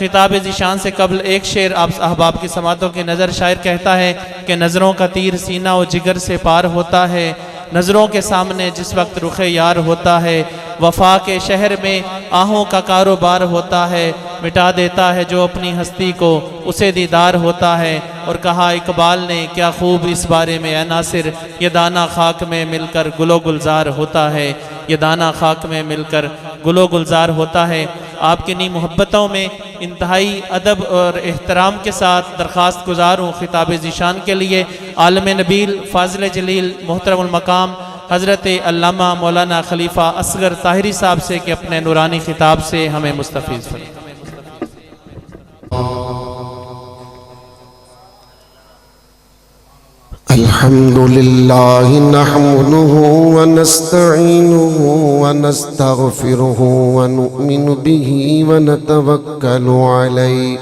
خطاب ذیشان سے قبل ایک شعر آپ احباب کی سماعتوں کی نظر شاعر کہتا ہے کہ نظروں کا تیر سینہ و جگر سے پار ہوتا ہے، نظروں کے سامنے جس وقت رخ یار ہوتا ہے، وفا کے شہر میں آہوں کا کاروبار ہوتا ہے، مٹا دیتا ہے جو اپنی ہستی کو اسے دیدار ہوتا ہے۔ اور کہا اقبال نے کیا خوب اس بارے میں اے ناصر، یہ دانہ خاک میں مل کر گل و گلزار ہوتا ہے، یہ دانہ خاک میں مل کر گل و گلزار ہوتا ہے۔ آپ کی نئی محبتوں میں انتہائی ادب اور احترام کے ساتھ درخواست گزار ہوں خطاب ذیشان کے لیے عالم نبیل فاضل جلیل محترم المقام حضرت علامہ مولانا خلیفہ اصغر طاہری صاحب سے کہ اپنے نورانی خطاب سے ہمیں مستفیض فرمائیں۔ الحمد لله نحمده ونستعينه ونستغفره ونؤمن به ونتوكل عليه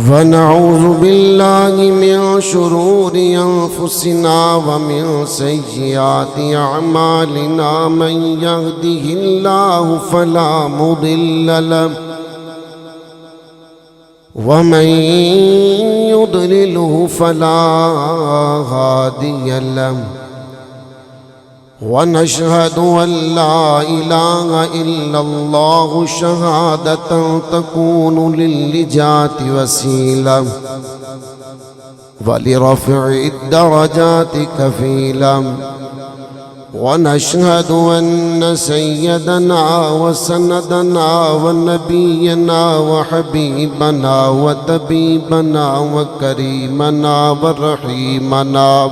ونعوذ بالله من شرور أنفسنا ومن سيئات أعمالنا من يهده الله فلا مضل له ومن يضلله فلا هادي له ونشهد أن لا إله إلا الله شهادة تكون للنجاة وسيلة ولرفع الدرجات كفيلا ونشهد أن سيدنا وسندنا ونبينا وحبيبنا وطبيبنا وكريمنا ورحيمنا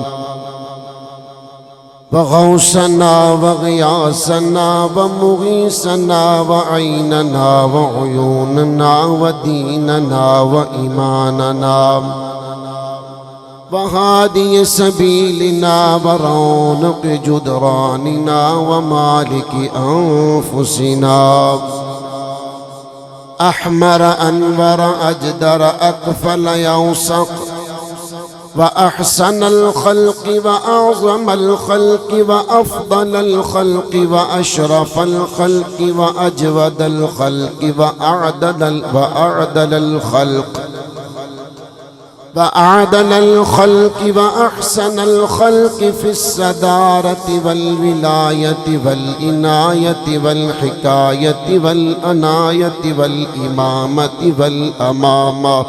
وغوثنا وغياثنا ومغيثنا وعيننا وعيوننا وديننا وإيماننا وهادي سبيلنا ورونق جدراننا ومالك أنفسنا أحمر أنور أجدر أكفل يوسق وأحسن الخلق وأعظم الخلق وأفضل الخلق وأشرف الخلق وأجود الخلق وأعدل الخلق وأعدل الخلق وأحسن الخلق في الصدارة والولاية والإناية والحكاية والأناية والإمامة والأمامة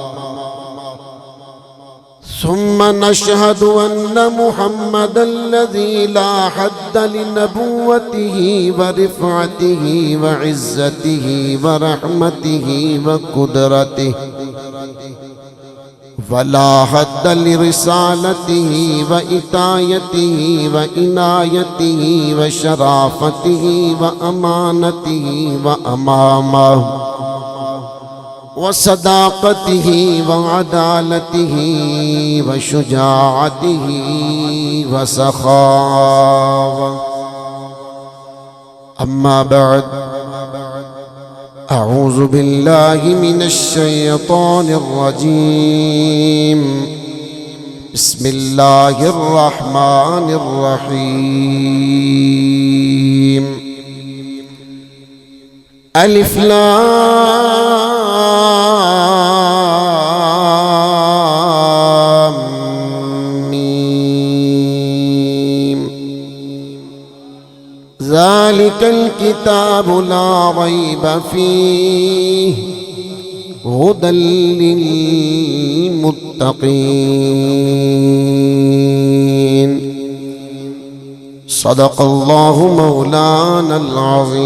ثم نشهد أن محمد الذي لا حد لنبوته ورفعته وعزته ورحمته وقدرته ولا حد لرسالته وإتايته وإنايته وشرافته وأمانته وأمامه وصداقته وعدالته وشجاعته وسخاوة. أما بعد، أعوذ بالله من الشيطان الرجيم. بسم الله الرحمن الرحيم. ألف لام ميم. ذلك الكتاب لا ريب فيه هدى للمتقين. صدق الله مولانا العظيم.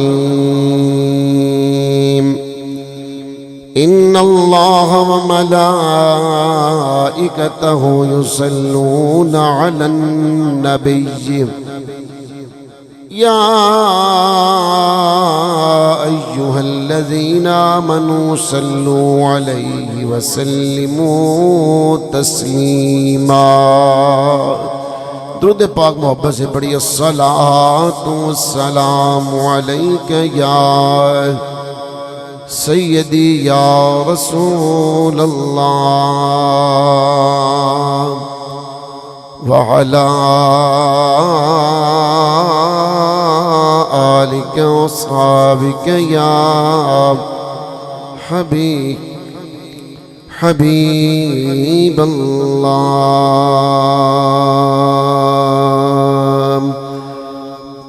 إن الله وملائكته يصلون على النبي يا أيها الذين آمنوا صلوا عليه وسلموا تسليما. درود پاک محبت سے پڑھی الصلاة والسلام علیک یا سیدی یا رسول اللہ وعلى آلك وأصحابك يا حبيب الله.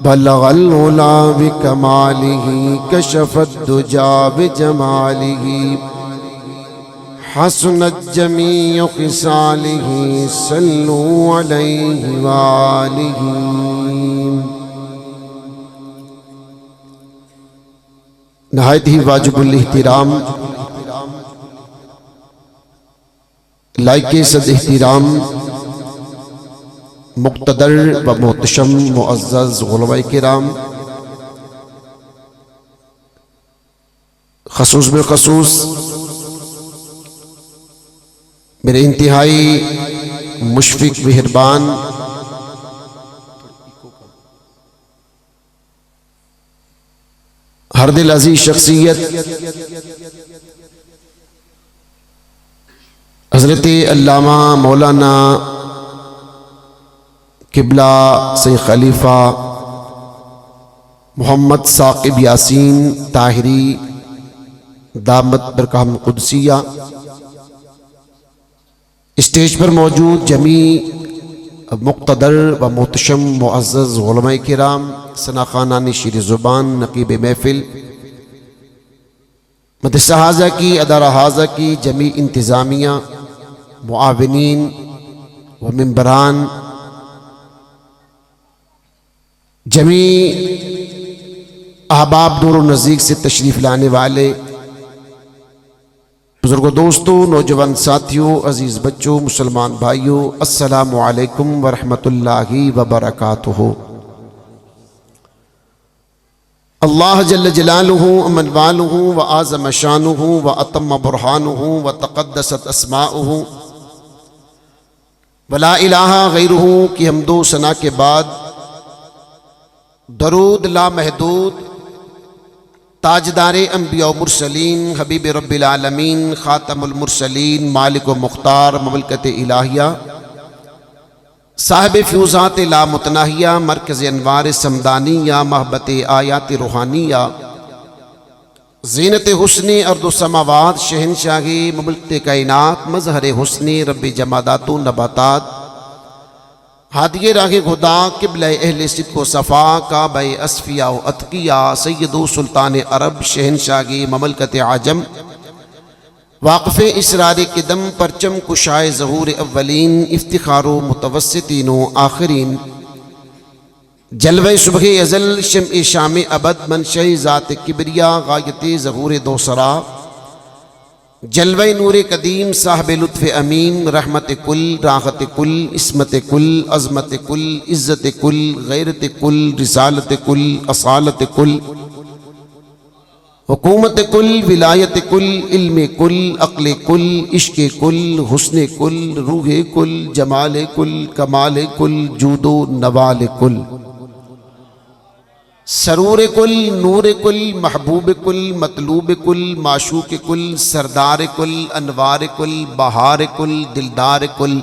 بلغ العلا بكماله كشف الدجى بجماله حسنت جميع خصاله صلوا عليه وآله. نہایت ہی واجب الاحترام لائق صد احترام مقتدر و محتشم معزز علماء کرام، خصوص بالخصوص میرے انتہائی مشفق مہربان ہر دل عزیز شخصیت حضرت علامہ مولانا قبلہ سید خلیفہ محمد ثاقب یاسین طاہری دامت برکاتہ قدسیہ، اسٹیج پر موجود جمیع مقتدر و محتشم معزز علماء کرام، ثنا خوانان شیر زبان، نقیب محفل، مدرسہ حاضہ کی، ادارہ حاضہ کی جمیع انتظامیہ، معاونین و ممبران، جمیع احباب دور و نزدیک سے تشریف لانے والے بزرگوں، دوستوں، نوجوان ساتھیوں، عزیز بچوں، مسلمان بھائیوں، السلام علیکم ورحمۃ اللہ وبرکاتہ۔ اللہ جل جلالہ امن والہ و اعظم شانہ و اتم برہانہ و تقدست اسماؤہ ولا الہ غیرہ کی حمد و ثنا کے بعد درود لامحدود تاجدار انبیاء و مرسلین، حبیب رب العالمین، خاتم المرسلین، مالک و مختار مملکت الہیہ، صاحب فیوزات لا متناہیہ، مرکز انوار سمدانیہ، محبت آیات روحانیہ، زینت حسن ارض و سماوات، شہنشاہی مملکت کائنات، مظہر حسن رب جمادات و نباتات، ہادی راہ خدا، قبلہ اہل صدق و صفا، کعبہ اصفیاء و اتقیاء، سید و سلطان عرب، شہنشاہی مملکت عجم، واقف اسرار قدم، پرچم کشائے ظہور اولین، افتخار و متوسطین و آخرین، جلوہ صبح ازل، شمع شام ابد، منشہ ذات کبریا، غایت ظہور دوسرا، جلوہ نور قدیم، صاحب لطف امین، رحمت کل، راحت کل، عصمت کل، عظمت کل، عزت کل، غیرت کل، رسالت کل، اصالت کل، حکومت کل، ولایت کل، علم کل، عقل کل، عشق کل، حسن کل، روح کل، جمال کل، کمال کل، جود و نوال کل، سرور کل، نور کل، محبوب کل، مطلوب کل، معشوق کل، سردار کل، انوار کل، بہار کل، دلدار کل،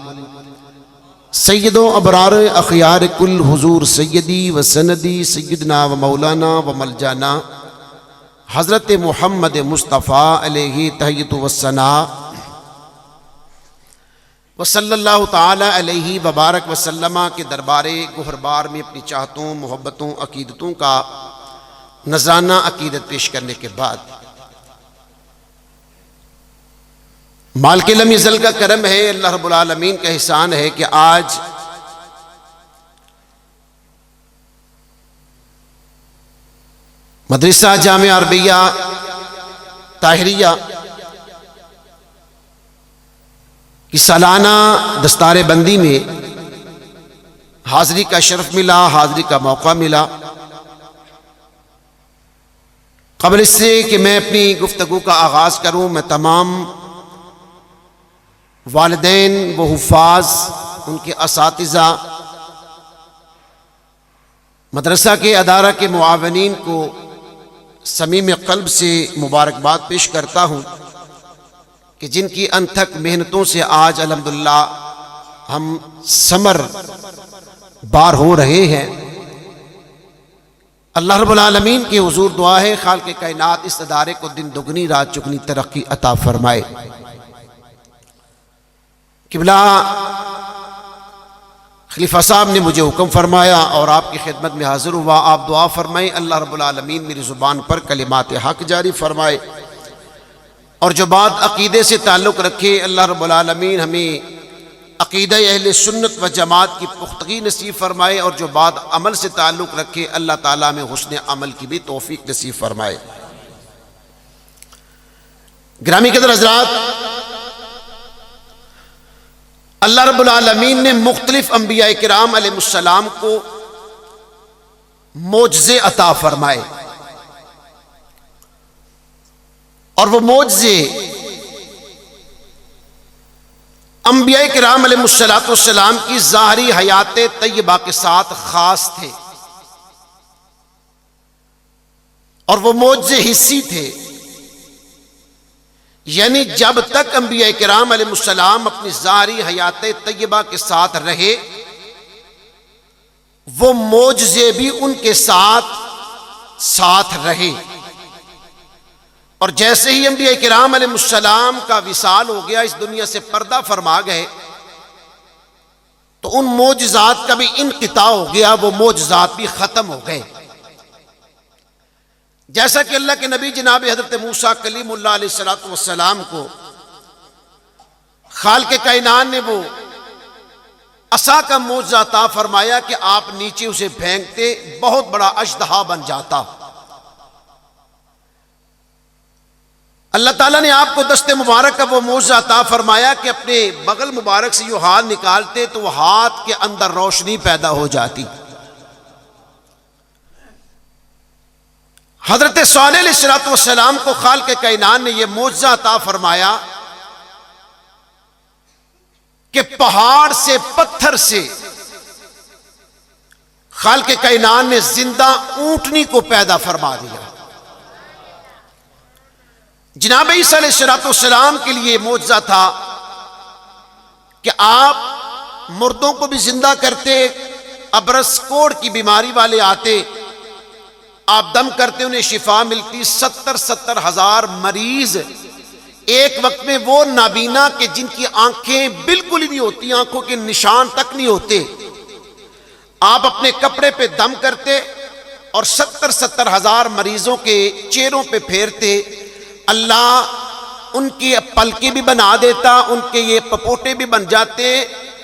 سید و ابرار اخیار کل، حضور سیدی و سندی، سیدنا و مولانا و ملجانا حضرت محمد مصطفیٰ علیہ تحیۃ و ثناء وصلی اللہ تعالی علیہ وبارک وسلم کے دربار گہربار میں اپنی چاہتوں، محبتوں، عقیدتوں کا نذرانہ عقیدت پیش کرنے کے بعد مالک لم یزل کا کرم ہے، اللہ رب العالمین کا احسان ہے کہ آج مدرسہ جامعہ عربیہ طاہریہ کی سالانہ دستار بندی میں حاضری کا شرف ملا، حاضری کا موقع ملا۔ قبل اس سے کہ میں اپنی گفتگو کا آغاز کروں، میں تمام والدین و حفاظ، ان کے اساتذہ، مدرسہ کے ادارہ کے معاونین کو صمیم قلب سے مبارکباد پیش کرتا ہوں کہ جن کی انتھک محنتوں سے آج الحمدللہ ہم ثمر بار ہو رہے ہیں۔ اللہ رب العالمین کی حضور دعا ہے خالق کائنات اس ادارے کو دن دگنی رات چگنی ترقی عطا فرمائے۔ قبلہ خلیفہ صاحب نے مجھے حکم فرمایا اور آپ کی خدمت میں حاضر ہوا، آپ دعا فرمائیں اللہ رب العالمین میری زبان پر کلمات حق جاری فرمائے، اور جو بات عقیدے سے تعلق رکھے اللہ رب العالمین ہمیں عقیدہ اہل سنت و جماعت کی پختگی نصیب فرمائے، اور جو بات عمل سے تعلق رکھے اللہ تعالیٰ میں حسن عمل کی بھی توفیق نصیب فرمائے۔ گرامی قدر حضرات، اللہ رب العالمین نے مختلف انبیاء کرام علیہ السلام کو معجزے عطا فرمائے، اور وہ معجزے انبیاء کرام علیہ السلام کی ظاہری حیات طیبہ کے ساتھ خاص تھے، اور وہ معجزے حسی تھے، یعنی جب تک انبیاء کرام علیہ السلام اپنی ظاہری حیات طیبہ کے ساتھ رہے وہ معجزے بھی ان کے ساتھ رہے، اور جیسے ہی انبیاء کرام علیہ السلام کا وصال ہو گیا، اس دنیا سے پردہ فرما گئے، تو ان معجزات کا بھی انقطاع ہو گیا، وہ معجزات بھی ختم ہو گئے۔ جیسا کہ اللہ کے نبی جناب حضرت موسیٰ کلیم اللہ علیہ السلام کو خالق کائنات نے وہ عصا کا معجزہ عطا فرمایا کہ آپ نیچے اسے پھینکتے بہت بڑا اژدہا بن جاتا۔ اللہ تعالیٰ نے آپ کو دست مبارک کا وہ معجزہ عطا فرمایا کہ اپنے بغل مبارک سے یہ ہاتھ نکالتے تو وہ ہاتھ کے اندر روشنی پیدا ہو جاتی۔ حضرت صالح علیہ السلام کو خالق کائنات نے یہ معجزہ عطا فرمایا کہ پہاڑ سے پتھر سے خالق کائنات نے زندہ اونٹنی کو پیدا فرما دیا۔ جناب عیسیٰ علیہ السلام کے لیے معجزہ تھا کہ آپ مردوں کو بھی زندہ کرتے، ابرص کوڑ کی بیماری والے آتے، آپ دم کرتے انہیں شفا ملتی۔ 70 ہزار مریض ایک وقت میں، وہ نابینا کہ جن کی آنکھیں بالکل ہی نہیں ہوتی، آنکھوں کے نشان تک نہیں ہوتے، آپ اپنے کپڑے پہ دم کرتے اور 70 ہزار مریضوں کے چہروں پہ پھیرتے، اللہ ان کی پلکیں بھی بنا دیتا، ان کے یہ پپوٹے بھی بن جاتے،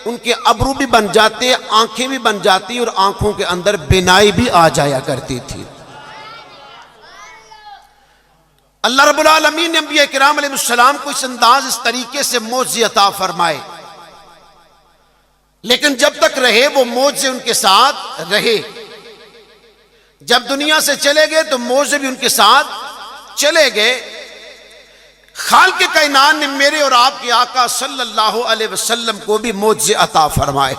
ان کے ابرو بھی بن جاتے، آنکھیں بھی بن جاتی، اور آنکھوں کے اندر بینائی بھی آ جایا کرتی تھی۔ اللہ رب العالمین نے انبیاء کرام علیہ السلام کو اس انداز اس طریقے سے معجزے عطا فرمائے، لیکن جب تک رہے وہ معجزے ان کے ساتھ رہے۔ جب دنیا سے چلے گئے تو معجزے بھی ان کے ساتھ چلے گئے۔ خالق کائنات نے میرے اور آپ کے آقا صلی اللہ علیہ وسلم کو بھی معجزے عطا فرمائے۔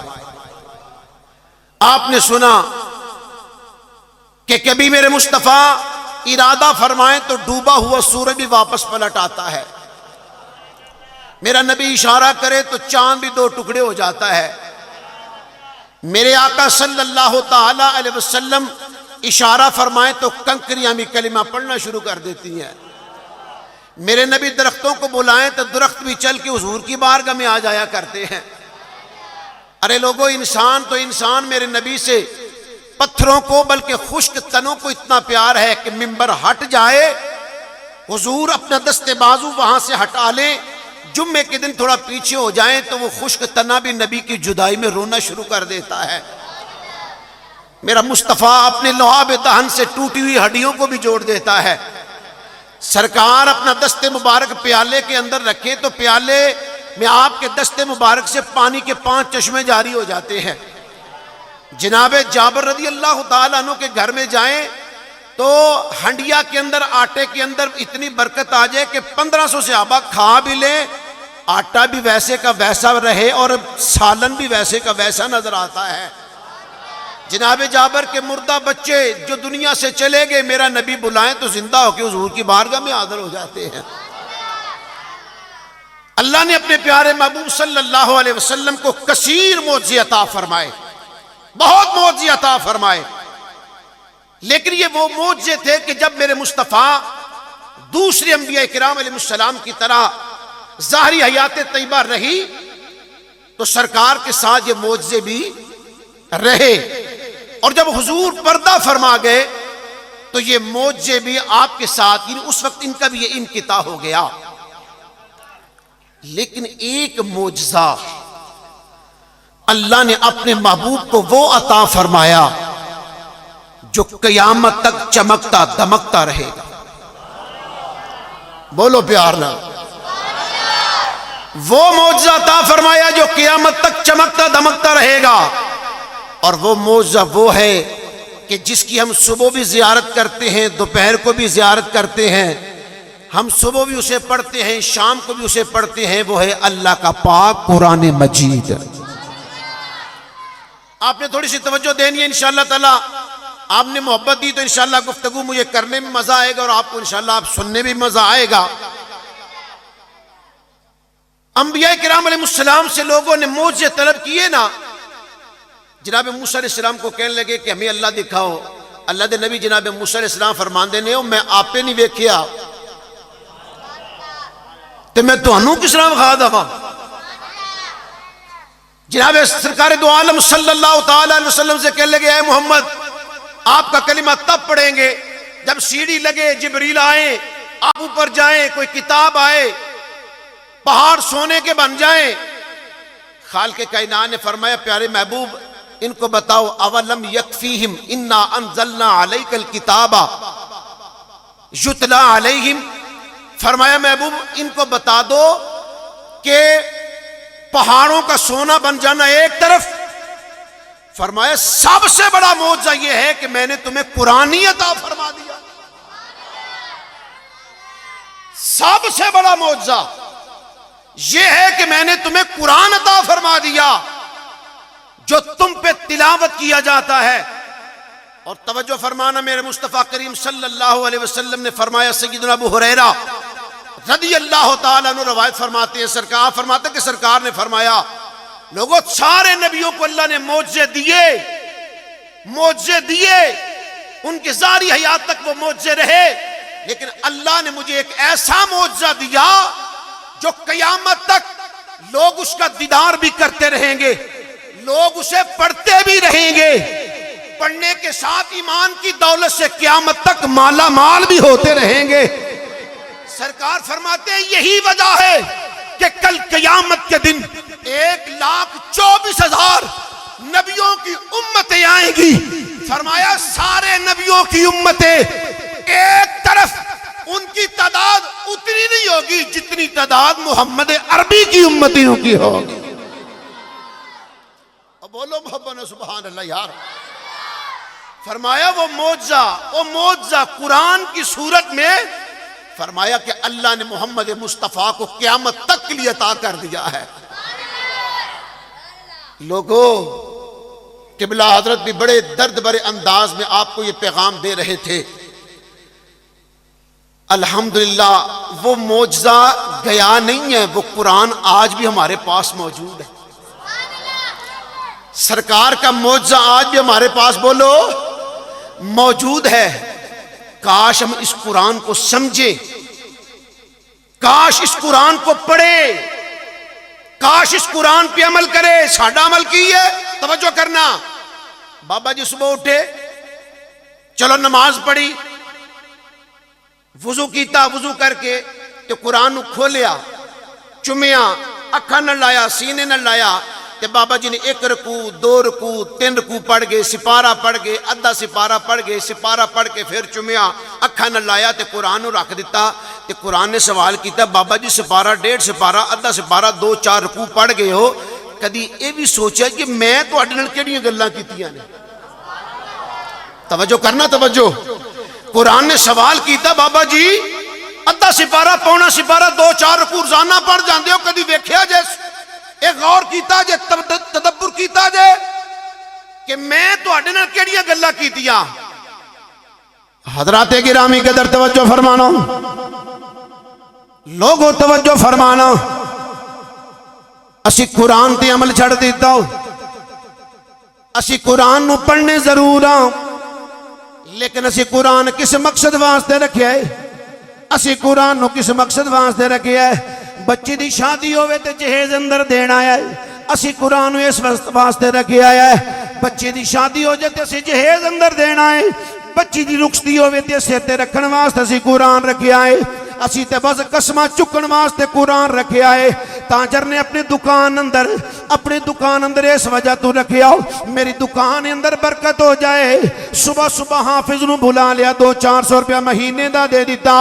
آپ نے سنا کہ کبھی میرے مصطفیٰ ارادہ فرمائیں تو ڈوبا ہوا سورج بھی واپس پلٹ آتا ہے، میرا نبی اشارہ کرے تو چاند بھی 2 ٹکڑے ہو جاتا ہے، میرے آقا صلی اللہ تعالی علیہ وسلم اشارہ فرمائیں تو کنکریاں بھی کلمہ پڑھنا شروع کر دیتی ہیں، میرے نبی درختوں کو بلائیں تو درخت بھی چل کے حضور کی بارگاہ میں آ جایا کرتے ہیں۔ ارے لوگو، انسان تو انسان میرے نبی سے پتھروں کو بلکہ خشک تنوں کو اتنا پیار ہے کہ منبر ہٹ جائے، حضور اپنا دست بازو وہاں سے ہٹا لیں، جمعے کے دن تھوڑا پیچھے ہو جائیں تو وہ خشک تنا بھی نبی کی جدائی میں رونا شروع کر دیتا ہے۔ میرا مصطفیٰ اپنے لعاب دہن سے ٹوٹی ہوئی ہڈیوں کو بھی جوڑ دیتا ہے۔ سرکار اپنا دست مبارک پیالے کے اندر رکھے تو پیالے میں آپ کے دست مبارک سے پانی کے 5 چشمے جاری ہو جاتے ہیں۔ جناب جابر رضی اللہ تعالیٰ عنہ کے گھر میں جائیں تو ہنڈیا کے اندر آٹے کے اندر اتنی برکت آ جائے کہ 1500 صحابہ کھا بھی لیں، آٹا بھی ویسے کا ویسا رہے اور سالن بھی ویسے کا ویسا نظر آتا ہے۔ جناب جابر کے مردہ بچے جو دنیا سے چلے گئے، میرا نبی بلائیں تو زندہ ہو کے حضور کی بارگاہ میں حاضر ہو جاتے ہیں۔ اللہ نے اپنے پیارے محبوب صلی اللہ علیہ وسلم کو کثیر معجزے عطا فرمائے، بہت معجزے عطا فرمائے، لیکن یہ وہ معجزے تھے کہ جب میرے مصطفیٰ دوسرے انبیاء کرام علیہ السلام کی طرح ظاہری حیات طیبہ رہی تو سرکار کے ساتھ یہ معجزے بھی رہے، اور جب حضور پردہ فرما گئے تو یہ معجزے بھی آپ کے ساتھ، یعنی اس وقت ان کا بھی یہ انقطاع ہو گیا۔ لیکن ایک معجزہ اللہ نے اپنے محبوب کو وہ عطا فرمایا جو قیامت تک چمکتا دمکتا رہے گا۔ بولو پیار نہ، وہ معجزہ عطا فرمایا جو قیامت تک چمکتا دمکتا رہے گا، اور وہ معجزہ وہ ہے کہ جس کی ہم صبح بھی زیارت کرتے ہیں، دوپہر کو بھی زیارت کرتے ہیں، ہم صبح بھی اسے پڑھتے ہیں، شام کو بھی اسے پڑھتے ہیں، وہ ہے اللہ کا پاک قرآن مجید۔ آپ نے تھوڑی سی توجہ دینی ہے انشاءاللہ تعالی، آپ نے محبت دی تو انشاءاللہ گفتگو مجھے کرنے میں مزہ آئے گا، اور آپ کو انشاءاللہ آپ سننے میں مزہ آئے گا۔ انبیاء کرام علیہ السلام سے لوگوں نے معجزے طلب کیے نا، جناب موسیٰ علیہ السلام کو کہنے لگے کہ ہمیں اللہ دکھاؤ، اللہ دے نبی جناب موسیٰ علیہ السلام فرماندے نے ہو میں آپ پہ نہیں ویکھیا تو میں تہانوں کس طرح کھا دوا۔ جناب سرکار دو عالم صلی اللہ تعالی علیہ وسلم سے کہنے لگے اے محمد آپ کا کلمہ تب پڑھیں گے جب سیڑھی لگے، جبریل آئیں، آپ اوپر جائیں، کوئی کتاب آئے، پہاڑ سونے کے بن جائیں۔ خالق کائنات نے فرمایا پیارے محبوب ان کو بتاؤ اولم یکفیہم انا انزلنا علیک الکتاب یتلا علیہم، فرمایا محبوب ان کو بتا دو کہ پہاڑوں کا سونا بن جانا ایک طرف، فرمایا سب سے بڑا معجزہ یہ ہے کہ میں نے تمہیں قرآن عطا فرما دیا۔ سب سے بڑا معجزہ یہ ہے کہ میں نے تمہیں قرآن عطا فرما دیا جو تم پہ تلاوت کیا جاتا ہے۔ اور توجہ فرمانا، میرے مصطفیٰ کریم صلی اللہ علیہ وسلم نے فرمایا، سیدنا ابو ہریرہ رضی اللہ تعالیٰ عنہ روایت فرماتے ہیں، سرکار فرماتے ہیں کہ سرکار نے فرمایا لوگوں سارے نبیوں کو اللہ نے معجزے دیے، ان کی ظاہری حیات تک وہ معجزے رہے، لیکن اللہ نے مجھے ایک ایسا معجزہ دیا جو قیامت تک لوگ اس کا دیدار بھی کرتے رہیں گے، لوگ اسے پڑھتے بھی رہیں گے، پڑھنے کے ساتھ ایمان کی دولت سے قیامت تک مالا مال بھی ہوتے رہیں گے۔ سرکار فرماتے ہیں یہی وجہ ہے کہ کل قیامت کے دن 1,24,000 نبیوں کی امتیں آئیں گی۔ فرمایا سارے نبیوں کی امتیں ایک طرف، ان کی تعداد اتنی نہیں ہوگی جتنی تعداد محمد عربی کی امتیوں کی ہوگی۔ اب بولو محبت سبحان اللہ یار۔ فرمایا وہ معجزہ قرآن کی صورت میں، فرمایا کہ اللہ نے محمد مصطفیٰ کو قیامت تک کے لیے عطا کر دیا ہے۔ لوگوں قبلہ حضرت بھی بڑے درد بھرے انداز میں آپ کو یہ پیغام دے رہے تھے، الحمدللہ وہ معجزہ گیا نہیں ہے، وہ قرآن آج بھی ہمارے پاس موجود ہے۔ سرکار کا معجزہ آج بھی ہمارے پاس بولو موجود ہے۔ کاش ہم اس قرآن کو سمجھے، کاش اس قرآن کو پڑھے، کاش اس قرآن پہ عمل کرے۔ ساڈا عمل کی ہے، توجہ کرنا، بابا جی صبح اٹھے، چلو نماز پڑھی، وضو کیتا، وضو کر کے تو قرآن کھولیا، چومیا، اکھا نہ لایا، سینے نہ لایا، تے بابا جی نے 1 رکوع 2 رکوع 3 رکوع پڑھ گئے، سپارہ پڑھ گئے، ادھا سپارہ پڑھ گئے، سپارہ پڑھ کے پھر چومیا، اکھا نہ لایا تے قرآن رکھ دیتا۔ تے قرآن نے سوال کیتا بابا جی سپارہ 1.5 سپارہ ادھا سپارہ 2-4 رکوع پڑھ گئے ہو، کدی یہ بھی سوچا کہ میں تواڈے نال کیڑیاں گلاں کیتیاں نے؟ توجہ کرنا، توجہ۔ قرآن نے سوال کیتا بابا جی ادھا سپارہ پونا سپارہ 2-4 رکوع روزانہ پڑھ جاندے ہو، کدی ویکھیا جے ایک غور کیتا جے، تدبر کیتا جے کہ میں تواڈے نال کیڑیاں گلاں کیتیاں؟ حضرات گرامی قدر توجہ فرمانا، لوگوں توجہ فرمانا، اسی قرآن تے عمل چھڑ دیتا ہو. اسی قرآن نو پڑھنے ضرور ہاں لیکن اسی قرآن کس مقصد واسطے رکھیا ہے؟ اسی قرآن نو کس مقصد واسطے رکھیا ہے؟ بچی دی شادی ہوئے تے جہیز اندر دینا ہے. اسی قرآن نو اس واسطے رکھیا ہے بچی دی شادی ہو جائے تے اسی جہیز اندر دینا ہے. بچی دی رخصتی ہوئے تے سر تے رکھن واسطے اسی قرآن رکھیا ہے. اسی تے بس قسمہ چکن واسطے قرآن رکھیا ہے. تاجر نے اپنے دکان اندر اس وجہ تو رکھیا ہو میری دکان اندر برکت ہو جائے. صبح صبح حافظ نو بھلا لیا 200-400 روپیہ مہینے دا دے دیتا.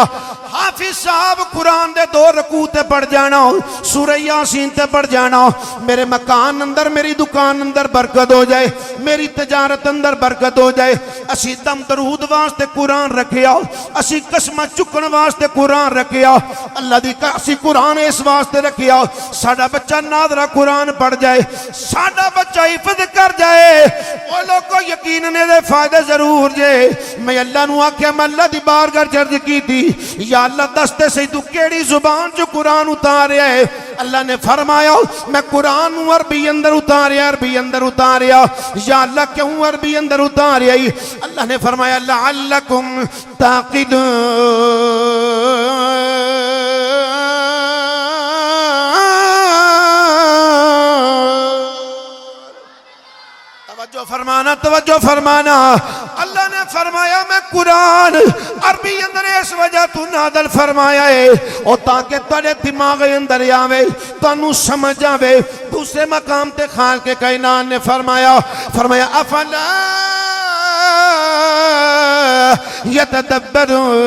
حافظ صاحب قرآن دے 2 رکوع تے پڑھ جانا ہو, سورہ یاسین تے پڑھ جانا ہو. میرے مکان اندر میری دکان اندر برکت ہو جائے, میری تجارت اندر برکت ہو جائے. اسی دم درود واسطے قرآن رکھیا ہو, اسی قسمہ چکن واسطے قرآن رکھیا ہو. اللہ دی اسی قرآن اس واسطے رکھیا ہو ساڈا بچہ نادرہ قرآن پڑھ جائے, ساڈا بچہ حفظ کر جائے. وہ لوگ کو یقین نے دے فائدے ضرور جے. میں اللہ نو آکھیا میں اللہ دی بارگاہ چرج کی تھی یا اللہ دستے سے تو کیڑی زبان جو قرآن اتاریا ہے. اللہ نے فرمایا میں قرآن عربی اندر اتاریا. یا اللہ کیوں عربی اندر اتاریا؟ اللہ نے فرمایا لعلکم تعقلون. توجہ فرمانا. اللہ نے فرمایا میں قرآن عربی اندر اس وجہ تو نازل فرمایا ہے اور تاکہ تیرے دماغ اندر آوے تانوں سمجھ آوے. دوسرے مقام تے خالق کائنات نے فرمایا افلا یتدبرون.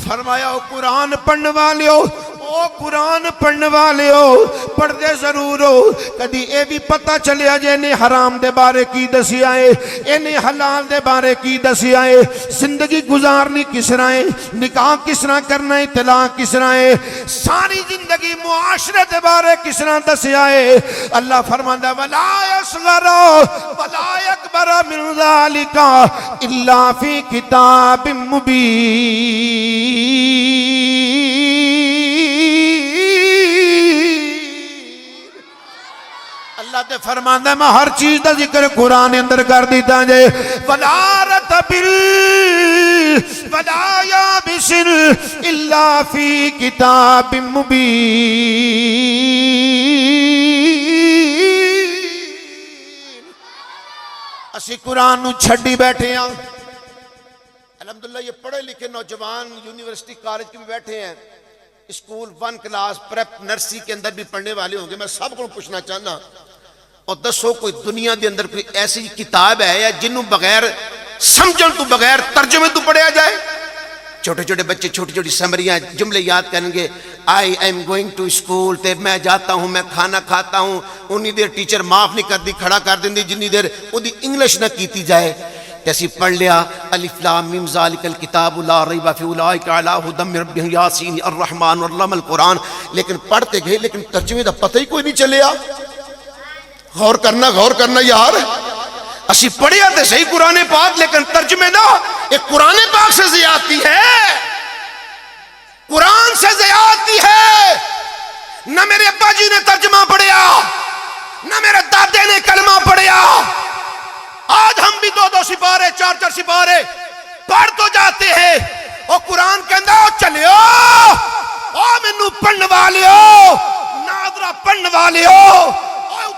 فرمایا او قرآن پڑھنے والے ہو, او قرآن پڑھنے والے ہو, پڑھ دے ضرور ہو. کدی اے بھی پتہ چلیا جے نے حرام دے بارے کی دسی آئے, انہیں حلال دے بارے کی دسی آئے, زندگی گزارنی کس طرح ہے, نکاح کس طرح کرنا ہے, طلاق کس طرح ہے, ساری زندگی معاشرے دے بارے کس طرح دسی آئے. اللہ فرماندا ولا یصغر ولا اکبر من ذالک الا فی کتاب مبین. اللہ تے فرماندا ہے میں ہر چیز دا ذکر قرآن اندر کر دیتا جے. ولا رتبل ولا یابس الا فی کتاب مبین. اسی قرآن نو چھڈی بیٹھے ہیں. الحمدللہ یہ پڑھے لکھے نوجوان یونیورسٹی کالج کے بھی بیٹھے ہیں, اسکول 1 کلاس پریپ نرسری کے اندر بھی پڑھنے والے ہوں گے. میں سب کو پوچھنا چاہنا اور دسو کوئی دنیا دے اندر کوئی ایسی کتاب ہے یا جنہوں بغیر سمجھن تو بغیر ترجمے تو پڑھیا جائے؟ چھوٹے چھوٹے بچے چھوٹی چھوٹی سمریاں جملے یاد کریں گے. I am going to school, تے میں جاتا ہوں, میں کھانا کھاتا ہوں. انی دیر ٹیچر معاف نہیں کر دی, کھڑا کر دیں دی جنی دیر وہ دی انگلش نہ کیتی جائے. جیسی پڑھ لیا الف لام میم ذالک الکتاب لا ریب فیہ اولئک علی ھدی من ربہم یاسین الرحمن علم القرآن. لیکن پڑھتے گئے لیکن ترجمے دا پتہ ہی کوئی نہیں چلیا. غور کرنا یار. اسی پڑھیا تے صحیح قرآن پاک لیکن ترجمے نہ. ایک قرآن پاک سے زیادتی ہے, قرآن سے زیادتی ہے. نہ میرے ابا جی نے ترجمہ پڑھیا, نہ میرے دادے نے کلمہ پڑھیا. آج ہم بھی 2 سپارے 4 سپارے پڑھ تو جاتے ہیں. اور قرآن کے اندر چلے او مینوں پڑھنے والے ہو, ناظرہ پڑھنے والے ہو,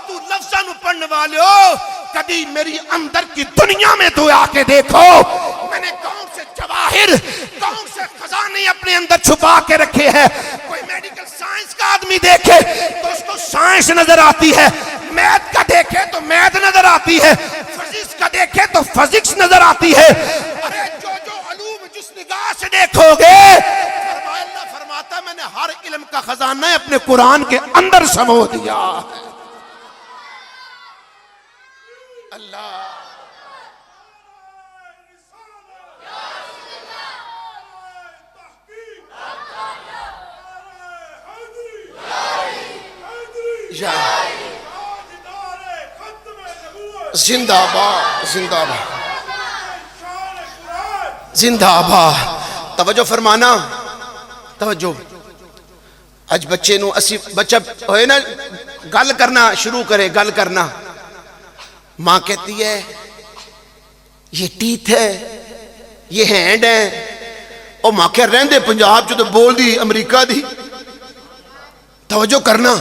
تو لفظاں نو پڑھنے والے ہو, کبھی میری اندر کی دنیا میں تو آ کے دیکھو میں نے کون سے جواہر, کون سے خزانے اپنے اندر چھپا کے رکھے ہیں. کوئی میڈیکل سائنس کا آدمی دیکھے تو اس کو سائنس نظر آتی ہے, میتھ کا دیکھے تو میتھ نظر آتی ہے, فزکس کا دیکھے تو فزکس نظر آتی ہے. ارے جو علوم جس نگاہ سے دیکھو گے, اللہ فرماتا میں نے ہر علم کا خزانہ اپنے قرآن کے اندر سمو دیا. اللہ زندہ باد, زندہ باد. زندہ باد. توجہ فرمانا, توجہ. اج بچے نو اسی بچہ ہوئے نا گل کرنا شروع کرے, گل کرنا, ماں کہتی ہے یہ ٹیتھ ہے, یہ ہینڈ ہے. اور ماں کہہ رہندے پنجاب جو تو بول دی امریکہ دی. توجہ کرنا.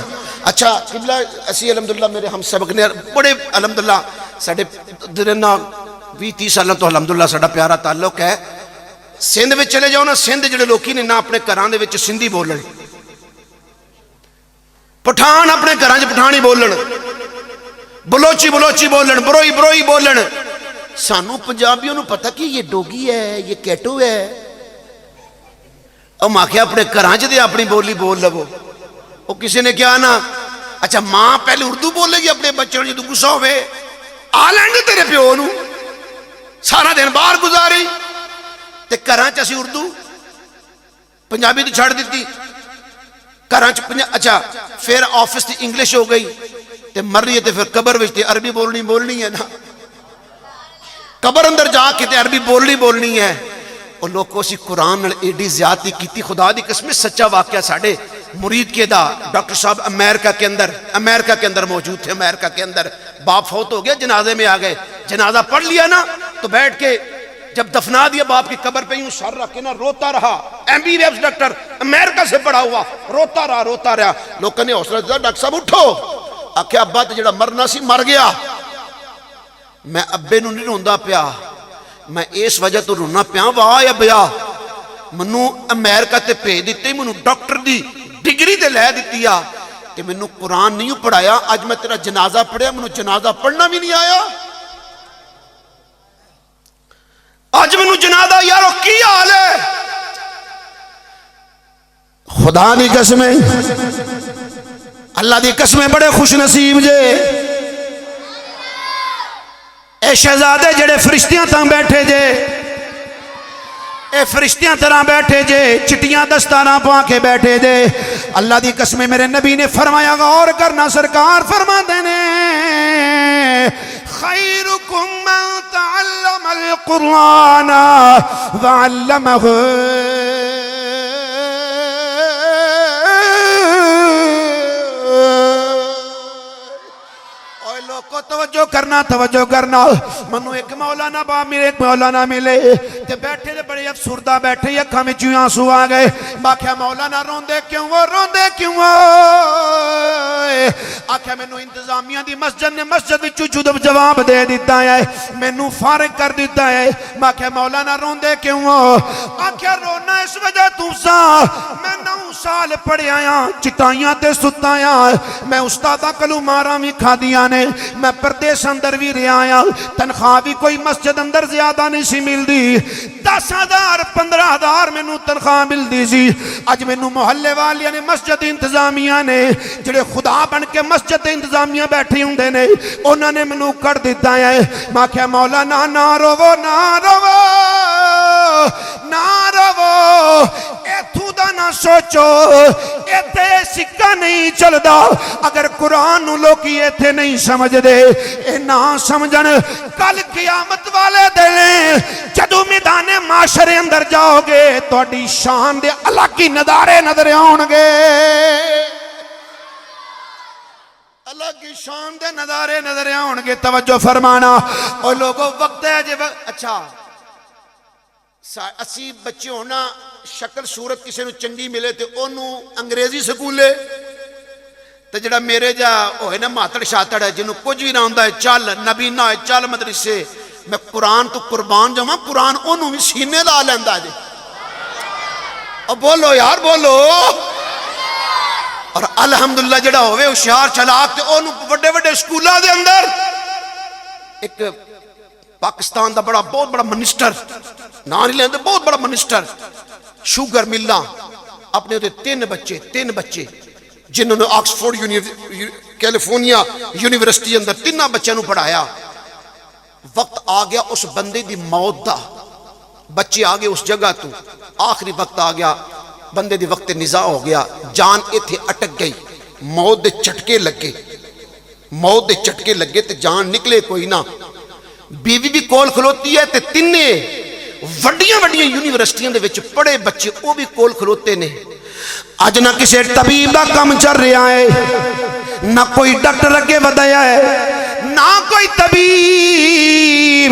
اچھا قبلہ اسی الحمدللہ میرے ہم سبق نے بڑے الحمدللہ ساڑھے درنا 20-30 سالوں تو الحمدللہ ساڑھا پیارا تعلق ہے. سندھ میں چلے جاؤ نا, سندھ جڑے لوکی نے نا اپنے گھراں دے وچ سندھی بولن, پٹھان اپنے گھراں وچ پٹھانی بولن, بلوچی بلوچی بولن, بروئی بروئی بولن. سانو پنجابیوں نو پتہ کہ یہ ڈوگی ہے, یہ کیٹو ہے. اور ماں کیا اپنے گھراں وچ تے اپنی بولی بول لو. وہ کسی نے کیا نا, اچھا ماں پہلے اردو بولے گی اپنے بچوں نے, جدوں غصہ ہوئے آ لین دے تیرے پیو نو, سارا دن باہر گزاری تے گھراں چ اسی اردو پنجابی تو چھڑ دیتی. گھراں چ اچھا پھر آفس تے انگلش ہو گئی تے مر رہی ہے تے پھر قبر وچ تے عربی بولنی ہے نا, قبر اندر جا کے تے عربی بولنی ہے. اور لوگوں سی قرآن نال ایڈی زیادتی کیتی, خدا دی قسم سچا واقعہ. ساڑھے مرید کے دا ڈاکٹر صاحب امریکہ کے اندر موجود تھے. امریکہ کے اندر باپ فوت ہو گیا, جنازے میں آ گئے, جنازہ پڑھ لیا نا تو بیٹھ کے جب دفنا دیا باپ کی قبر پہ یوں سر رکھ کے نا روتا رہا. MBBS ڈاکٹر امریکہ سے پڑھا ہوا, روتا رہا. لوگوں نے حوصلہ دیا, ڈاکٹر صاحب اٹھو. آخیا ابا تے جڑا مرنا سی مر گیا, میں ابے نو نہیں روندا پیا, میں اس وجہ تو رونا پیا واہ یا بیا منو امریکہ تے بھیج دیتے, منو ڈاکٹر دی ڈگری تے لے دیتی آ کہ منو قرآن نہیں پڑھایا. اج میں تیرا جنازہ پڑھیا, منو جنازہ پڑھنا بھی نہیں آیا. اج منو جنازہ یارو کی حال ہے. خدا دی قسمیں, اللہ دی قسمیں بڑے خوش نصیب جے. اے شہزادے جڑے فرشتیاں تاں بیٹھے جے, اے فرشتیاں طرح بیٹھے جے, چٹیاں دستاراں پا کے بیٹھے جے. اللہ دی قسم میرے نبی نے فرمایا, غور کرنا, سرکار فرماتے نے خیرکم من تعلم القرآن وعلمہ. توجہ کرنا. منو ایک مولانا با ملے, ایک مولانا ملے تے بیٹھے تے بڑے افسردہ بیٹھے, اکھاں وچ آنسو آ گئے. باکھیا مولانا روندے کیوں, وہ روندے کیوں؟ آکھیا مینو انتظامیہ دی مسجد نے مسجد وچوں جواب دے دیتا ہے, مینو فارغ کر دیتا ہے. باکھیا مولانا روندے کیوں؟ آکھیا رونا اس وجہ تو سا, میں 9 سال پڑھے آیا, چٹائیاں تے ستا آیا, میں استادہ کلو مارا بھی کھا دیا نے, میں پردیس اندر بھی رہا آیا, تنخواہ بھی کوئی مسجد اندر زیادہ نہیں سی مل دی, 10,000 15,000 میں نو تنخواہ مل دی سی. اج میں نو محلے والیاں نے مسجد انتظامیہ نے جڑے خدا بن کے مسجد انتظامیہ بیٹھی ہوں دے نے, انہوں نے میں نو کر دیتا ہے. ماں کہا مولانا نہ روو, نہ روو, نہ روو, ایتھو دا نہ سوچو, ایتھے سکہ نہیں چل دا. اگر قرآن نو لوکی ایتھے نہیں سمجھ دے, اے نہ سمجھن, کل قیامت والے دلیں جدو میدان معاشرے اندر جاؤ گے توڑی شان دے اللہ کی نظارے نظر آؤں گے, اللہ کی شان دے نظارے نظر آؤں گے. توجہ فرمانا. اور لوگوں وقت ہے جب اچھا اسی بچے ہونا شکل صورت کسی نو چنگی ملے تے انہوں انگریزی سکولے تے جڑا میرے جا ہوئے نا ماتڑ شاتڑ ہے جنہوں کچھ بھی نہ ہوندہ ہے, چل نبینا ہے, چل مدرسے, میں قرآن تو قربان جاؤں, قرآن انہوں بھی سینے لا لیندہ جے. اور بولو یار بولو. اور الحمدللہ جڑا ہوئے ہوشیار چلاک تے انہوں بڑے بڑے سکولہ دے اندر ایک پاکستان دا بہت بڑا منسٹر نہ نہیں لیندے, بہت بڑا منسٹر, شوگر ملہ, اپنے ہوتے 3 بچے جنہوں نے آکسفورڈ کیلیفورنیا یونیورسٹی اندر 3 بچوں نے پڑھایا. وقت آ گیا اس بندے دی موت دا, بچے آگے اس جگہ تو, آخری وقت آ گیا, بندے دی وقت نزا ہو گیا, جان ایتھے اٹک گئی, موت دے چٹکے لگے تے جان نکلے کوئی نہ. بیوی بھی کول کھلوتی ہے تے 3 ਵੱਡੀਆਂ ਵੱਡੀਆਂ ਯੂਨੀਵਰਸਿਟੀਆਂ ਦੇ ਵਿੱਚ ਪੜ੍ਹੇ ਬੱਚੇ ਉਹ ਵੀ ਕੋਲ ਖਲੋਤੇ ਨੇ। ਅੱਜ ਨਾ ਕਿਸੇ ਤਬੀਬ ਦਾ ਕੰਮ ਚੱਲ ਰਿਹਾ ਹੈ, ਨਾ ਕੋਈ ਡਾਕਟਰ ਅੱਗੇ ਵਧਿਆ ਹੈ, ਨਾ ਕੋਈ ਤਬੀਬ,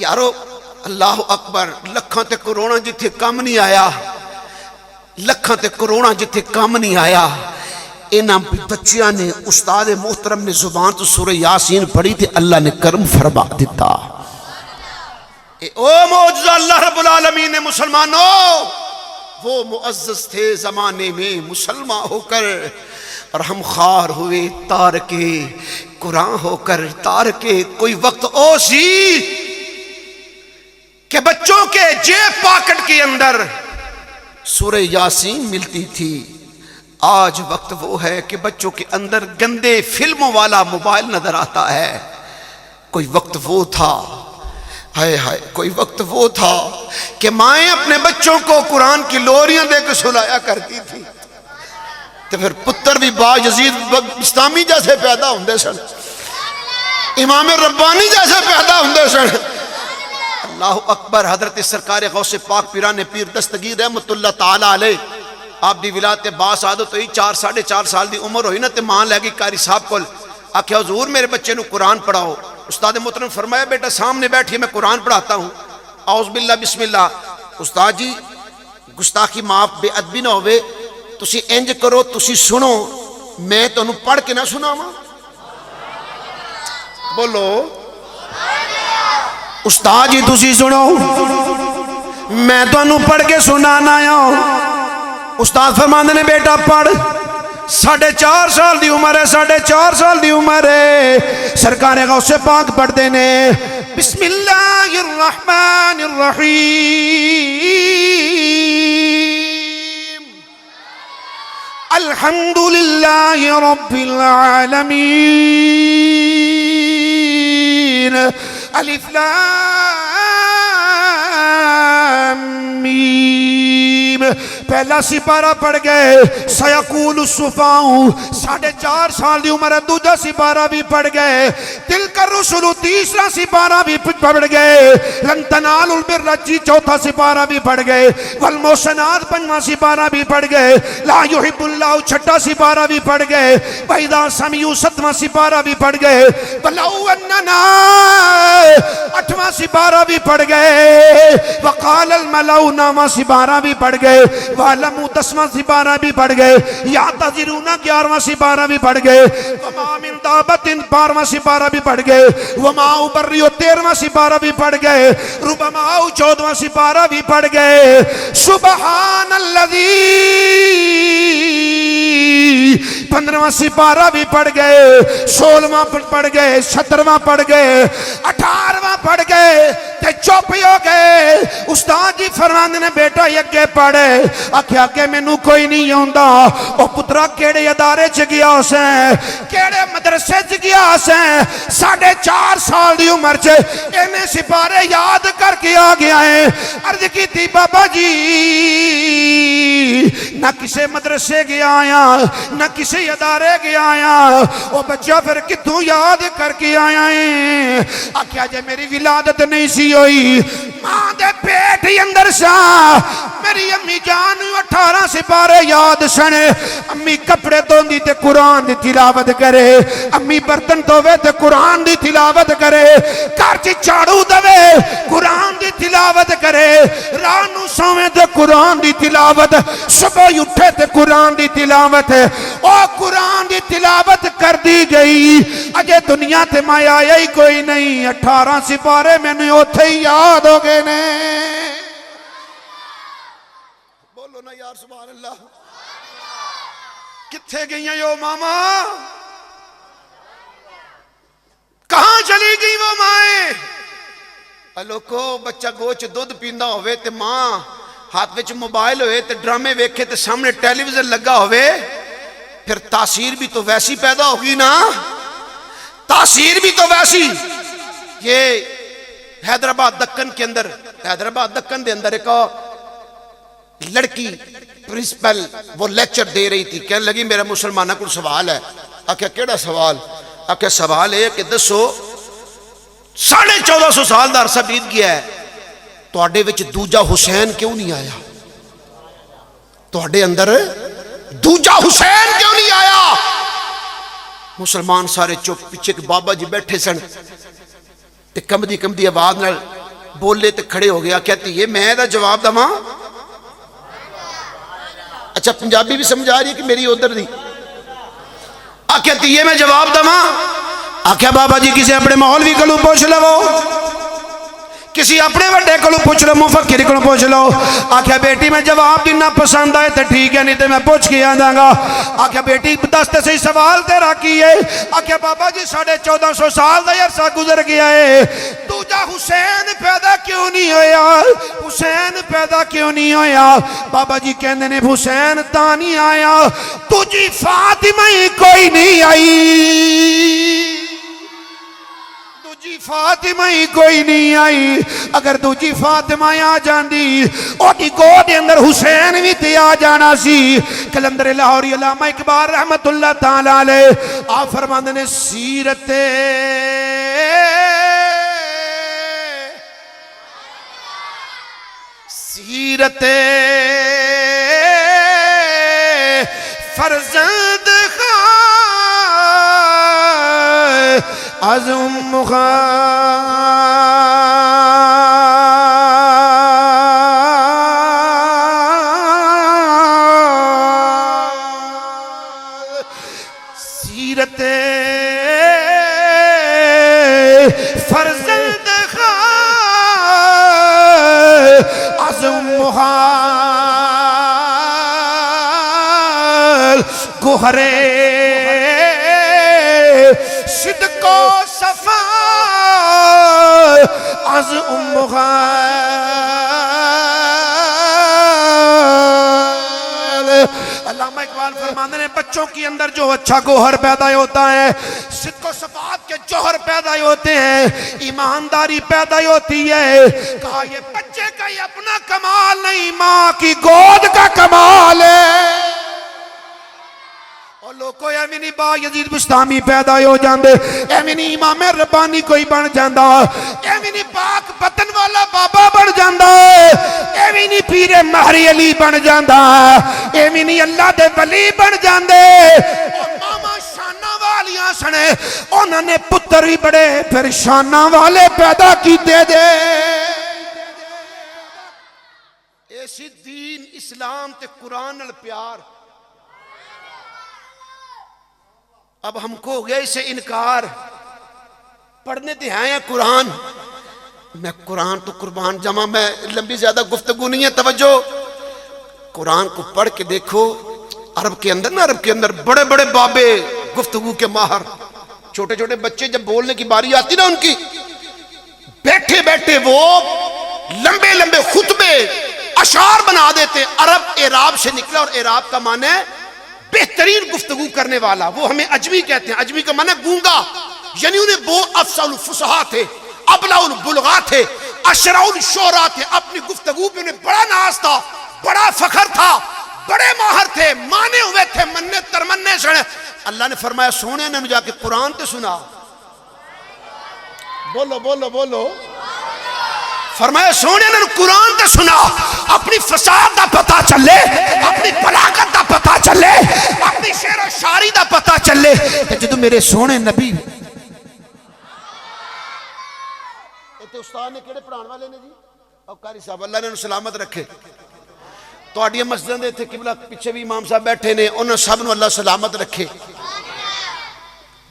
یارو اللہ اکبر، لکھاں تے کروڑاں جتھے کم نہیں آیا، لکھاں تے کروڑاں جتھے کم نہیں آیا، انہاں بچیاں نے استاد محترم نے زبان تو سورہ یاسین پڑھی تھی، اللہ نے کرم فرما دیتا۔ او معجزہ اللہ رب العالمین نے مسلمانوں، وہ معزز تھے زمانے میں مسلمان ہو کر، اور ہم خار ہوئے تارکے قرآن ہو کر، تارکے کوئی وقت او سی کہ بچوں کے جیب پاکٹ کے اندر سورہ یاسین ملتی تھی۔ آج وقت وہ ہے کہ بچوں کے اندر گندے فلموں والا موبائل نظر آتا ہے۔ کوئی وقت وہ تھا، ہائے ہائے، کوئی وقت وہ تھا کہ مائیں اپنے بچوں کو قرآن کی لوریاں دے کے سلایا کرتی تھی، تو پھر پتر بھی با یزید اسلامی جیسے پیدا ہوندے سن، امام ربانی جیسے پیدا ہوندے سن۔ اللہ اکبر۔ حضرت سرکار غوث پاک پیران پیر دستگیر رحمت اللہ تعالی علیہ، آپ دی ولادت باس عادت ہوئی، 4-4.5 سال دی عمر ہوئی نا، تے ماں لے گئی قاری صاحب کو، آکھیا حضور میرے بچے نو قرآن پڑھاؤ۔ استاد محترم فرمایا بیٹا سامنے بیٹھیے، میں قرآن پڑھاتا ہوں۔ اعوذ باللہ بسم اللہ۔ استاد جی گستاخی معاف، بے ادبی نہ ہوئے، تسی انج کرو، تسی سنو، میں تو انہوں پڑھ کے نہ سناواں، بولو استاد جی تسی سنو، میں تو انہوں پڑھ کے سنانا آیا۔ استاد فرماندے نے بیٹا پڑھ۔ 4.5 سال دی عمر ہے، 4.5 سال دی عمر ہے، سرکار غوث پاک پڑھتے نے بسم اللہ الرحمن الرحیم، الحمدللہ رب العالمین، الف لام میم۔ پہلا سپارہ پڑھ گئے، سیقول الصفاء، 4.5 سال دی عمر ہے، دوجا سپارہ بھی پڑھ گئے، تلک الرسل، تیسرا سپارہ بھی پڑھ گئے، لن تنالوا البر، چوتھا سپارہ بھی پڑھ گئے، والمحصنات، 5واں سپارہ بھی پڑھ گئے، لا یحب اللہ، 6واں سپارہ بھی پڑھ گئے، وَإِذَا سَمِعُوا، 7واں سپارہ بھی پڑھ گئے، وَلَوْ أَنَّنَا، 8واں سپارہ بھی پڑھ گئے، وَقَالَ الْمَلَوْ، 9واں سپارہ بھی پڑھ گئے، وَعَلَمُوا، 10واں سپارہ بھی پڑھ گئے، يَعْتَذِرُونَ، 11واں سپارہ بھی پڑھ گئے، وَمَا مِن دَابَّةٍ، 12واں سپارہ بھی پڑھ گئے، وَمَا أُبَرِّئُ، 13واں سپارہ بھی پڑھ گئے، رُبَمَا، 14واں سپارہ بھی پڑھ گئے، سبحان الذی، 15واں سپارہ بھی پڑھ گئے، 16واں پڑھ گئے، 17واں پڑھ گئے، 18واں پڑھ گئے، تے چپ ہو گئے۔ استاد جی فرماندے نے بیٹا یہ اگے پڑھے، آکھیا کہ مینوں کوئی نہیں آندا۔ او پترا کیڑے ادارے چ گیا سیں، کیڑے مدرسے چ گیا سیں، 4.5 سال دی عمر چ اینے سپارے یاد کر کے آ گیا ہے۔ عرض کی تھی بابا جی نہ کسے مدرسے گیا آیا، نہ کسے ادارے گیا آیا، او بچہ پھر کتوں یاد کر کے آیا ہے؟ آکھیا جے میری ولادت نہیں سی ہوئی، ماں دے پیٹ ہی اندر سا، میری امی جان 18 سپارے یاد سنے۔ امی کپڑے دھوندی تے قرآن دی تلاوت کرے، امی برتن دھوے تے قرآن دی تلاوت کرے، گھر چ جھاڑو دے قرآن دی تلاوت کرے، رات نوں سوویں تے قرآن دی تلاوت، صبح اٹھے تے قرآن دی تلاوت، او قرآن دی تلاوت کر دی گئی۔ اجے دنیا تے میں آیا ہی کوئی نہیں، 18 سپارے میں نے اوتھے ہی یاد ہو گئے نے۔ بولو نا یار سبحان اللہ۔ کتھے گئیاں یو ماما؟ کہاں چلی گئی وہ مائیں؟ لوکو بچہ گوچ دودھ پیندا ہوئے تے ماں ہاتھ وچ موبائل ہوئے تے ڈرامے ویکھے تے سامنے ٹیلی ویژن لگا ہوئے، پھر تاثیر بھی تو ویسی پیدا ہوگی نا، تاثیر بھی تو ویسی۔ یہ حیدرآباد دکن کے اندر، حیدرآباد دکن دے اندر ایک لڑکی پرنسپل وہ لیکچر دے رہی تھی، کہنے لگی میرا مسلمانہ کو سوال ہے۔ آکھیا کیڑا سوال؟ آکھیا سوال ہے کہ دسو 1450 سال دا عرصہ بیت گیا ہے، تواڈے وچ دوجا حسین کیوں نہیں آیا؟ تواڈے اندر دوجا حسین کیوں نہیں آیا؟ مسلمان سارے چپ، پیچھے کہ بابا جی بیٹھے سن تے کمدی آواز نال بولے تو کھڑے ہو گیا، کہتی ہے میں دا جواب دواں؟ اچھا پنجابی بھی سمجھا رہی ہے کہ میری ادھر دی؟ کہتی ہے میں جواب دواں؟ آکھیا بابا جی کسی اپنے مولوی کولوں پوچھ لو، کسی اپنے وڈے کولوں پوچھ لو، مفکر کولوں پوچھ لو۔ آکھیا بیٹی میں جواب دینا پسند آئے تو ٹھیک ہے، نہیں تو میں پوچھ کے آ جاؤں گا۔ آکھیا بیٹی دس تے صحیح سوال تیرا کی ہے؟ آکھیا بابا جی 1450 سال دا عرصہ گزر گیا ہے، دوجا حسین پیدا کیوں نہیں ہویا؟ حسین پیدا کیوں نہیں ہویا؟ بابا جی کہندے نے حسین تا نہیں آیا، تجھی فاطمہ ہی کوئی نہیں آئی، دوجی فاطمہ ہی کوئی نہیں آئی۔ اگر دوجی فاطمہ آ جاندی اوٹی گود دے اندر حسین بھی تے آ جانا سی۔ کلندر لاہوری علامہ اقبال رحمت اللہ تعالی علیہ آپ فرماندے نے سیرت فرزند از ام سیرت فرزند از ام گوہرے صدق و صفا از ام علامہ اقبال فرماندے نے بچوں کے اندر جو اچھا گوہر پیدا ہوتا ہے، صدق و صفات کے جوہر پیدا ہوتے ہیں، ایمانداری پیدا ہوتی ہے۔ کہا یہ بچے کا ہی اپنا کمال نہیں، ماں کی گود کا کمال ہے۔ اور لوگوں ایویں نہیں با یزید بستامی پیدا ہو جاندے، ایویں نہیں امام ربانی کوئی بن جاندا، ایویں نہیں پاک بطن والا بابا بن جاندا، ایویں نہیں پیر مہری علی بن جاندا، ایویں نہیں اللہ دے ولی بن جاندے۔ اور ماما شانہ والیاں سنے انہوں نے پتر بھی بڑے پھر شانہ والے پیدا کیتے دے۔ ایسی دین اسلام تے قرآن نال پیار، اب ہم کو ہو گیا اسے انکار۔ پڑھنے تے ہیں قرآن، میں قرآن تو قربان جمع، میں لمبی زیادہ گفتگو نہیں ہے، توجہ قرآن کو پڑھ کے دیکھو۔ عرب کے اندر نا، عرب کے اندر بڑے بڑے بابے گفتگو کے ماہر، چھوٹے چھوٹے بچے جب بولنے کی باری آتی نا ان کی، بیٹھے بیٹھے وہ لمبے لمبے خطبے اشعار بنا دیتے۔ عرب اعراب سے نکلا، اور اعراب کا معنی ہے بہترین گفتگو کرنے والا، وہ ہمیں عجمی کہتے ہیں۔ عجمی کا معنی گونگا، یعنی انہیں وہ افصح الفصحاء تھے، ابلغ البلغاء تھے، اشرع الشعراء تھے۔ اپنی گفتگو پہ انہیں بڑا ناز تھا، بڑا فخر تھا، بڑے ماہر تھے، مانے ہوئے تھے مننے ترمنے سے۔ اللہ نے فرمایا سونے نے جا کے قرآن تے سنا، بولو بولو بولو، فرمایا سونے نے قرآن تے سنا، اپنی فساد دا پتہ چلے، اپنی بلاغت دا پتہ چلے، اپنی شعر و شاعری دا پتہ چلے کہ جدو میرے سونے نبی تے استاد نے کیڑے پڑھان والے نے جی، اور قاری صاحب اللہ نے انہوں سلامت رکھے، تو آڈیا مسجد دے تھے قبلہ پیچھے بھی امام صاحب بیٹھے نے، انہوں سب نے اللہ سلامت رکھے۔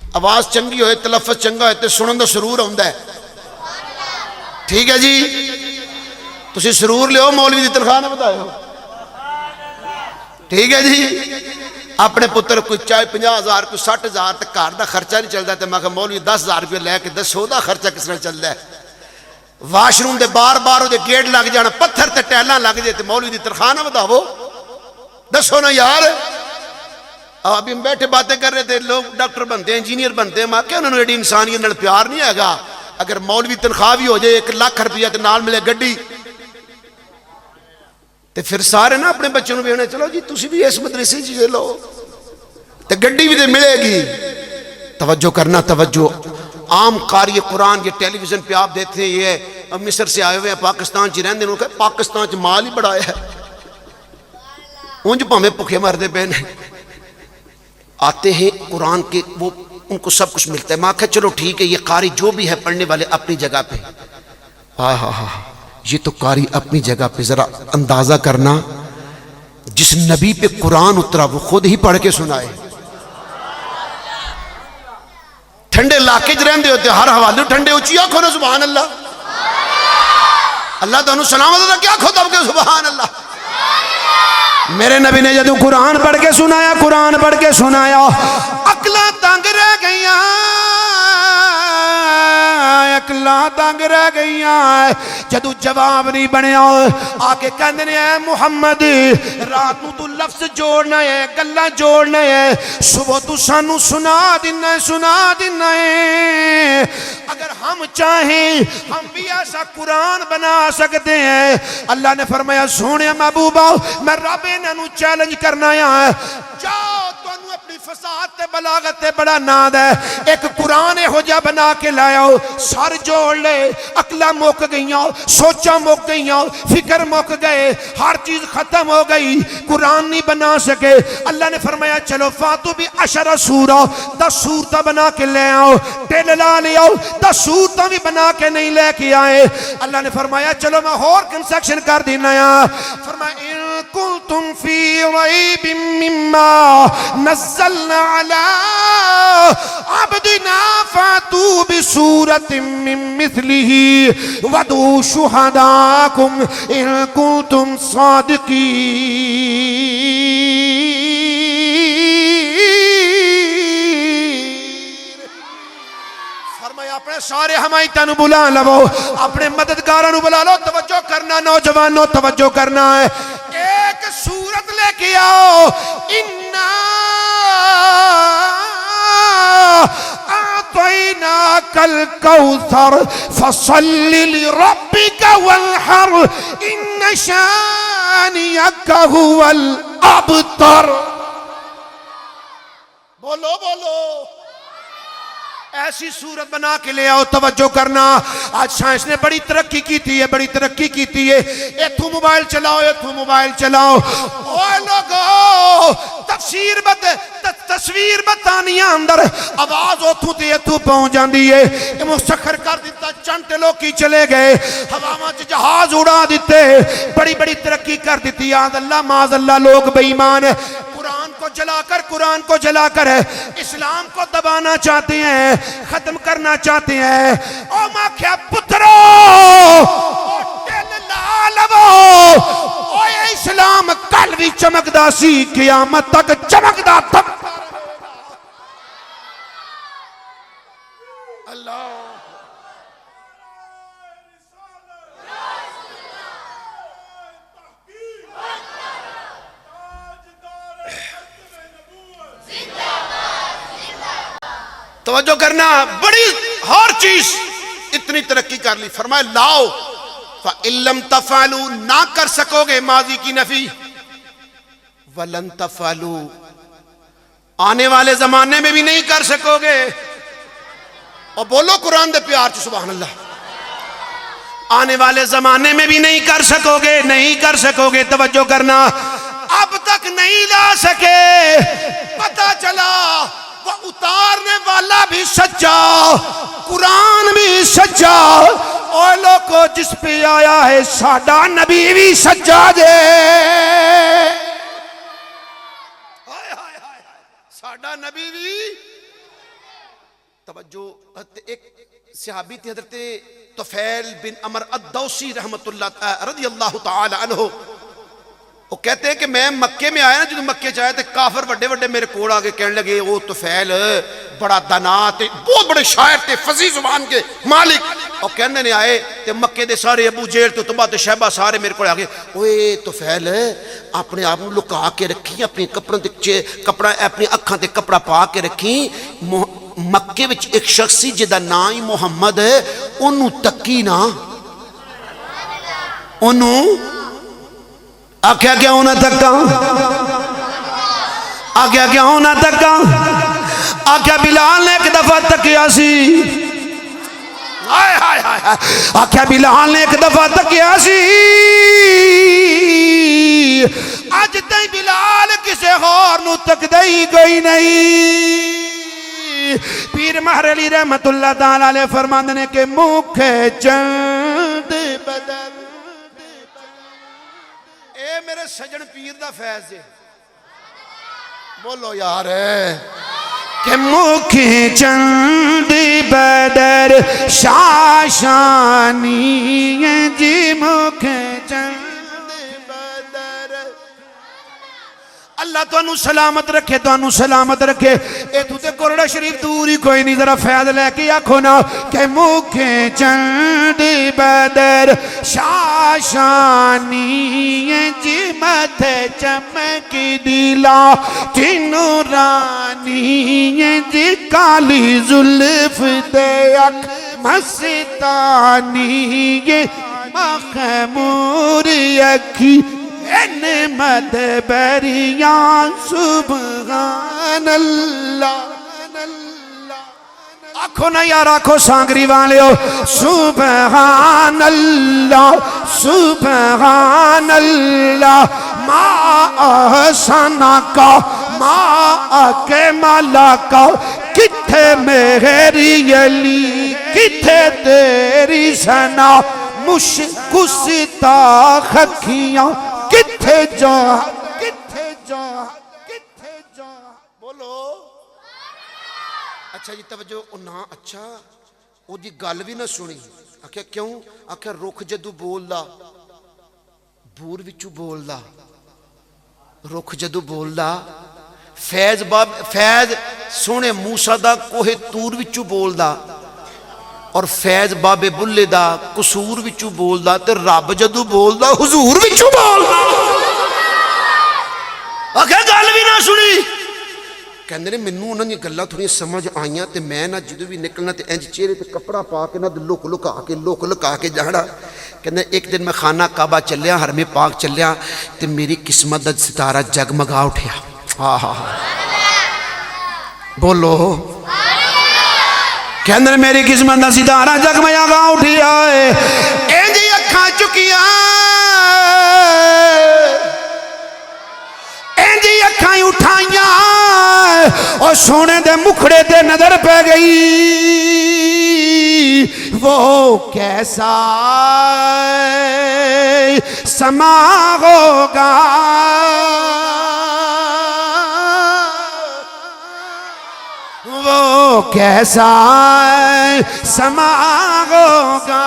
آواز چنگی ہوئے، تلفظ چنگا ہوئے تے سنن دا سرور ہوندا ہے، ٹھیک ہے جی؟ تسی سرور لے ہو، مولوی دی تنخواہ نہ بتائے ہو، ٹھیک ہے جی؟ اپنے پتر کوئی چاہے 50,000 کوئی 60,000 تک گھر دا خرچہ نہیں چلتا، تے میں کہا مولوی 10,000 روپے لے کے دسو دا خرچہ کس نے چلتا ہے؟ Wash room they bar bar they get لگ جانا، پتھر تے ٹیلاں لگ جائے، تے مولوی دی تنخواہ نہ بتاؤ، دسو نا یار۔ ابھی ہم بیٹھے باتیں کر رہے تھے، لوگ ڈاکٹر بنتے ہیں، انجینئر بنتے ہیں، میں کہ انہوں نے ایڈی انسانیت نال پیار نہیں ہے گا۔ اگر مولوی تنخواہ بھی ہو جائے 1 لاکھ روپیہ تے نال ملے گڈی، تے پھر سارے نا اپنے بچوں بھی ہونے چلو جی تسی بھی اس مدرسے چیزیں لو، تے گڈی بھی تے ملے گی۔ توجہ کرنا، توجہ۔ عام قاری قرآن یہ ٹیلی ویژن پہ آپ دیکھتے ہیں، یہ مصر سے آئے ہوئے ہیں، پاکستان چی رہندے، انہوں نے کہا پاکستان چ مال ہی بڑا ہے، انج پامیں بھوکے مردے پے نے، آتے ہیں قرآن کے، وہ ان کو سب کچھ ملتا ہے۔ میں کہا چلو ٹھیک ہے، یہ قاری جو بھی ہے پڑھنے والے اپنی جگہ پہ، یہ تو قاری اپنی جگہ پہ ذرا اندازہ کرنا، جس نبی پہ قرآن اترا وہ خود ہی پڑھ کے سنائے. ٹھنڈے علاقے چ رہندے ہوتے ہر حوالے ٹھنڈے اچھی آکھو نا سبحان اللہ. اللہ تعالیٰ سلامت ہوتا کیا کھو دب کے سبحان اللہ. میرے نبی نے جدو قرآن پڑھ کے سنایا، قرآن پڑھ کے سنایا، عقلاں تنگ رہ گئیاں، عقلاں تنگ رہ گئیاں. جدو جواب نہیں بنیا آ کے کہندے نے اے محمد رات نو تو لفظ جوڑنا ہے، گلاں جوڑنا ہے، صبح تو سانو سنا دینا ہے، سنا دینا ہے. اگر ہم چاہیں ہم بھی ایسا قرآن بنا سکتے ہیں. اللہ نے فرمایا سونے محبوبہ میں رب انہوں چیلنج کرنا ہے، جاؤ تانوں اپنی فصاحت تے بلاغت تے بڑا ناد ہے، ایک قرآن ہو جا بنا کے لایا ہو، سر جوڑ لے، عقلاں مک گئیاں، سوچاں مک گئیاں، فکر مک گئے، ہر چیز ختم ہو گئی، قرآن نہیں بنا سکے. اللہ نے فرمایا چلو فاتو بھی 10 سورہ 10 سورتاں بنا کے لے آؤ، ٹل لا لے آؤ، 10 سورتاں بھی بنا کے نہیں لے کے آئے. اللہ نے فرمایا چلو میں اور کنسیکشن کر دینا ہے. فرمایا ان کنتم فی ریب مما نزلنا علی عبدنا فاتوا بسورۃ من مثلہ وادعوا شہداءکم ان کنتم صادقین. فرمایا اپنے سارے حمایتاں نو بلا لو، اپنے مددگاراں نو بلا لو. توجہ کرنا نوجوانوں، توجہ کرنا ہے. ایک سورت لے کے آؤ، اِنَّا أَعْطَيْنَاكَ الْكَوْثَرَ فَصَلِّ لِرَبِّكَ وَانْحَرْ إِنَّ شَانِئَكَ هُوَ الْأَبْتَرُ. بولو بولو، ایسی صورت بنا کے لے آؤ. توجہ کرنا، آج سائنس نے بڑی ترقی کی ہے، بڑی ترقی کی ہے. ایتھو موبائل چلاؤ، ایتھو موبائل چلاؤ. اوہ لوگو تصویر بتانیاں اندر آواز اتھو تے ایتھو پہنچ جاندی ہے. یہ مسخر کر دیتا، چنٹ لوکی چلے گئے، ہواواں چ جہاز اڑا دیتے، بڑی بڑی ترقی کر دیتی. آد اللہ معاذ اللہ لوگ بے ایمان ہے، قرآن کو جلا کر اسلام کو دبانا چاہتے ہیں، ختم کرنا چاہتے ہیں. او ماں کیا پترو ٹل لا لو، او اسلام کل بھی چمکدا سی، قیامت تک چمکدا تک. اللہ توجہ کرنا، بڑی ہر چیز اتنی ترقی کر لی. فرمایا لاؤ، فَإِن لَمْ تَفْعَلُوا، نہ کر سکو گے ماضی کی نفی، وَلَن تَفْعَلُوا، آنے والے زمانے میں بھی نہیں کر سکو گے. اور بولو قرآن دے پیار چ سبحان اللہ. آنے والے زمانے میں بھی نہیں کر سکو گے، نہیں کر سکو گے. توجہ کرنا، اب تک نہیں لا سکے، پتہ چلا وہ اتارنے والا بھی سچا، قرآن بھی سچا. اور لوگوں جس پہ آیا ہے ساڈا نبی بھی سچا جے. ساڈا نبی بھی. توجہ، ایک صحابی تھے حضرت طفیل بن عمر الدوسی رحمت اللہ رضی اللہ تعالی عنہ. وہ کہتے ہیں کہ میں مکے میں آیا نا، جب مکے چاہے تھے کافر بڑے بڑے میرے کوڑ آگے کہنے لگے وہ طفیل بڑا دانا تے، بہت بڑے شاعر تے، فصیح زبان کے مالک. اور کہنے نے آئے تے مکے دے سارے ابو جیل تے تبا تے شہبہ سارے میرے کو آگے، اوے طفیل اپنے آپ لکا کے رکھی، اپنے کپڑا اپنی اکھاں تے کپڑا پا کے رکھی. مکے وچ ایک شخصی جدا نام ہی محمد ہے، انہوں تکی نا، انہوں آکھیا کیا ہونا تکا، آکھیا کیا ہونا تکا، آکھیا بلال نے ایک دفعہ تکیا سی، آکھیا بلال نے ایک دفعہ تکیا سی. آج تائیں بلال کسے غور نو تک دئی گئی نہیں. پیر مہر علی رحمت اللہ تعالیٰ علیہ فرماندنے کے مکھے چند سجن پیر دا فیض ہے بولو یار کہ مکھیں چند بدر شاشانی جی مکھیں چند بدر اللہ تو انہوں سلامت رکھے تو انہوں سلامت رکھے اے تو تے قرآن شریف دور ہی کوئی نہیں ذرا فیض لے کے آکھو نا کہ مکھیں چند بدر شاشانی جی متھے چمک دیلا تینوں رانی جی کالی زلف دے اکھ مستانی جی مخمور اکھی نعمت بریاں سبحان اللہ آنکھو نا یار آنکھو سانگری والے ہو سبحان اللہ سبحان اللہ ما احسنا کا ما اکمالا کا کتھے میری علی کتھے تیری سنا مشکستا خکیاں کتھے جا کتھے جا کتھے جا بولو اچھا جی توجہ نا اچھا او دی گل بھی نہ سنی آکھیا کیوں آکھیا رخ جدو بولدا بور وچوں بولدا رخ جدو بولدا فیض سونے موسیٰ دا کوہ تور وچوں بولدا اور فیض بابے بلے دا قصور وچوں بولدا تے رب جدو بولدا حضور وچوں بولدا آکھیا گل بھی نہ سنی کہندے نے منوں انہاں دی گلاں تھوڑی سمجھ آئیاں تے میں نہ جدوں بھی نکلنا تے انج چہرے تے کپڑا پا کے نہ لک لکا کے جانا کہندے ایک دن میں خانہ کعبہ چلیا حرم پاک چلیا تے میری قسمت دا ستارہ جگمگا اٹھیا ہاں بولو کہندے نے میری قسمت دا ستارہ جگمگا اٹھیا ہے انج اکھاں چکیاں انج اکھاں اٹھائیاں اور سونے دے مکھڑے دے نظر پہ گئی وہ کیسا سما ہوگا وہ کیسا سما ہوگا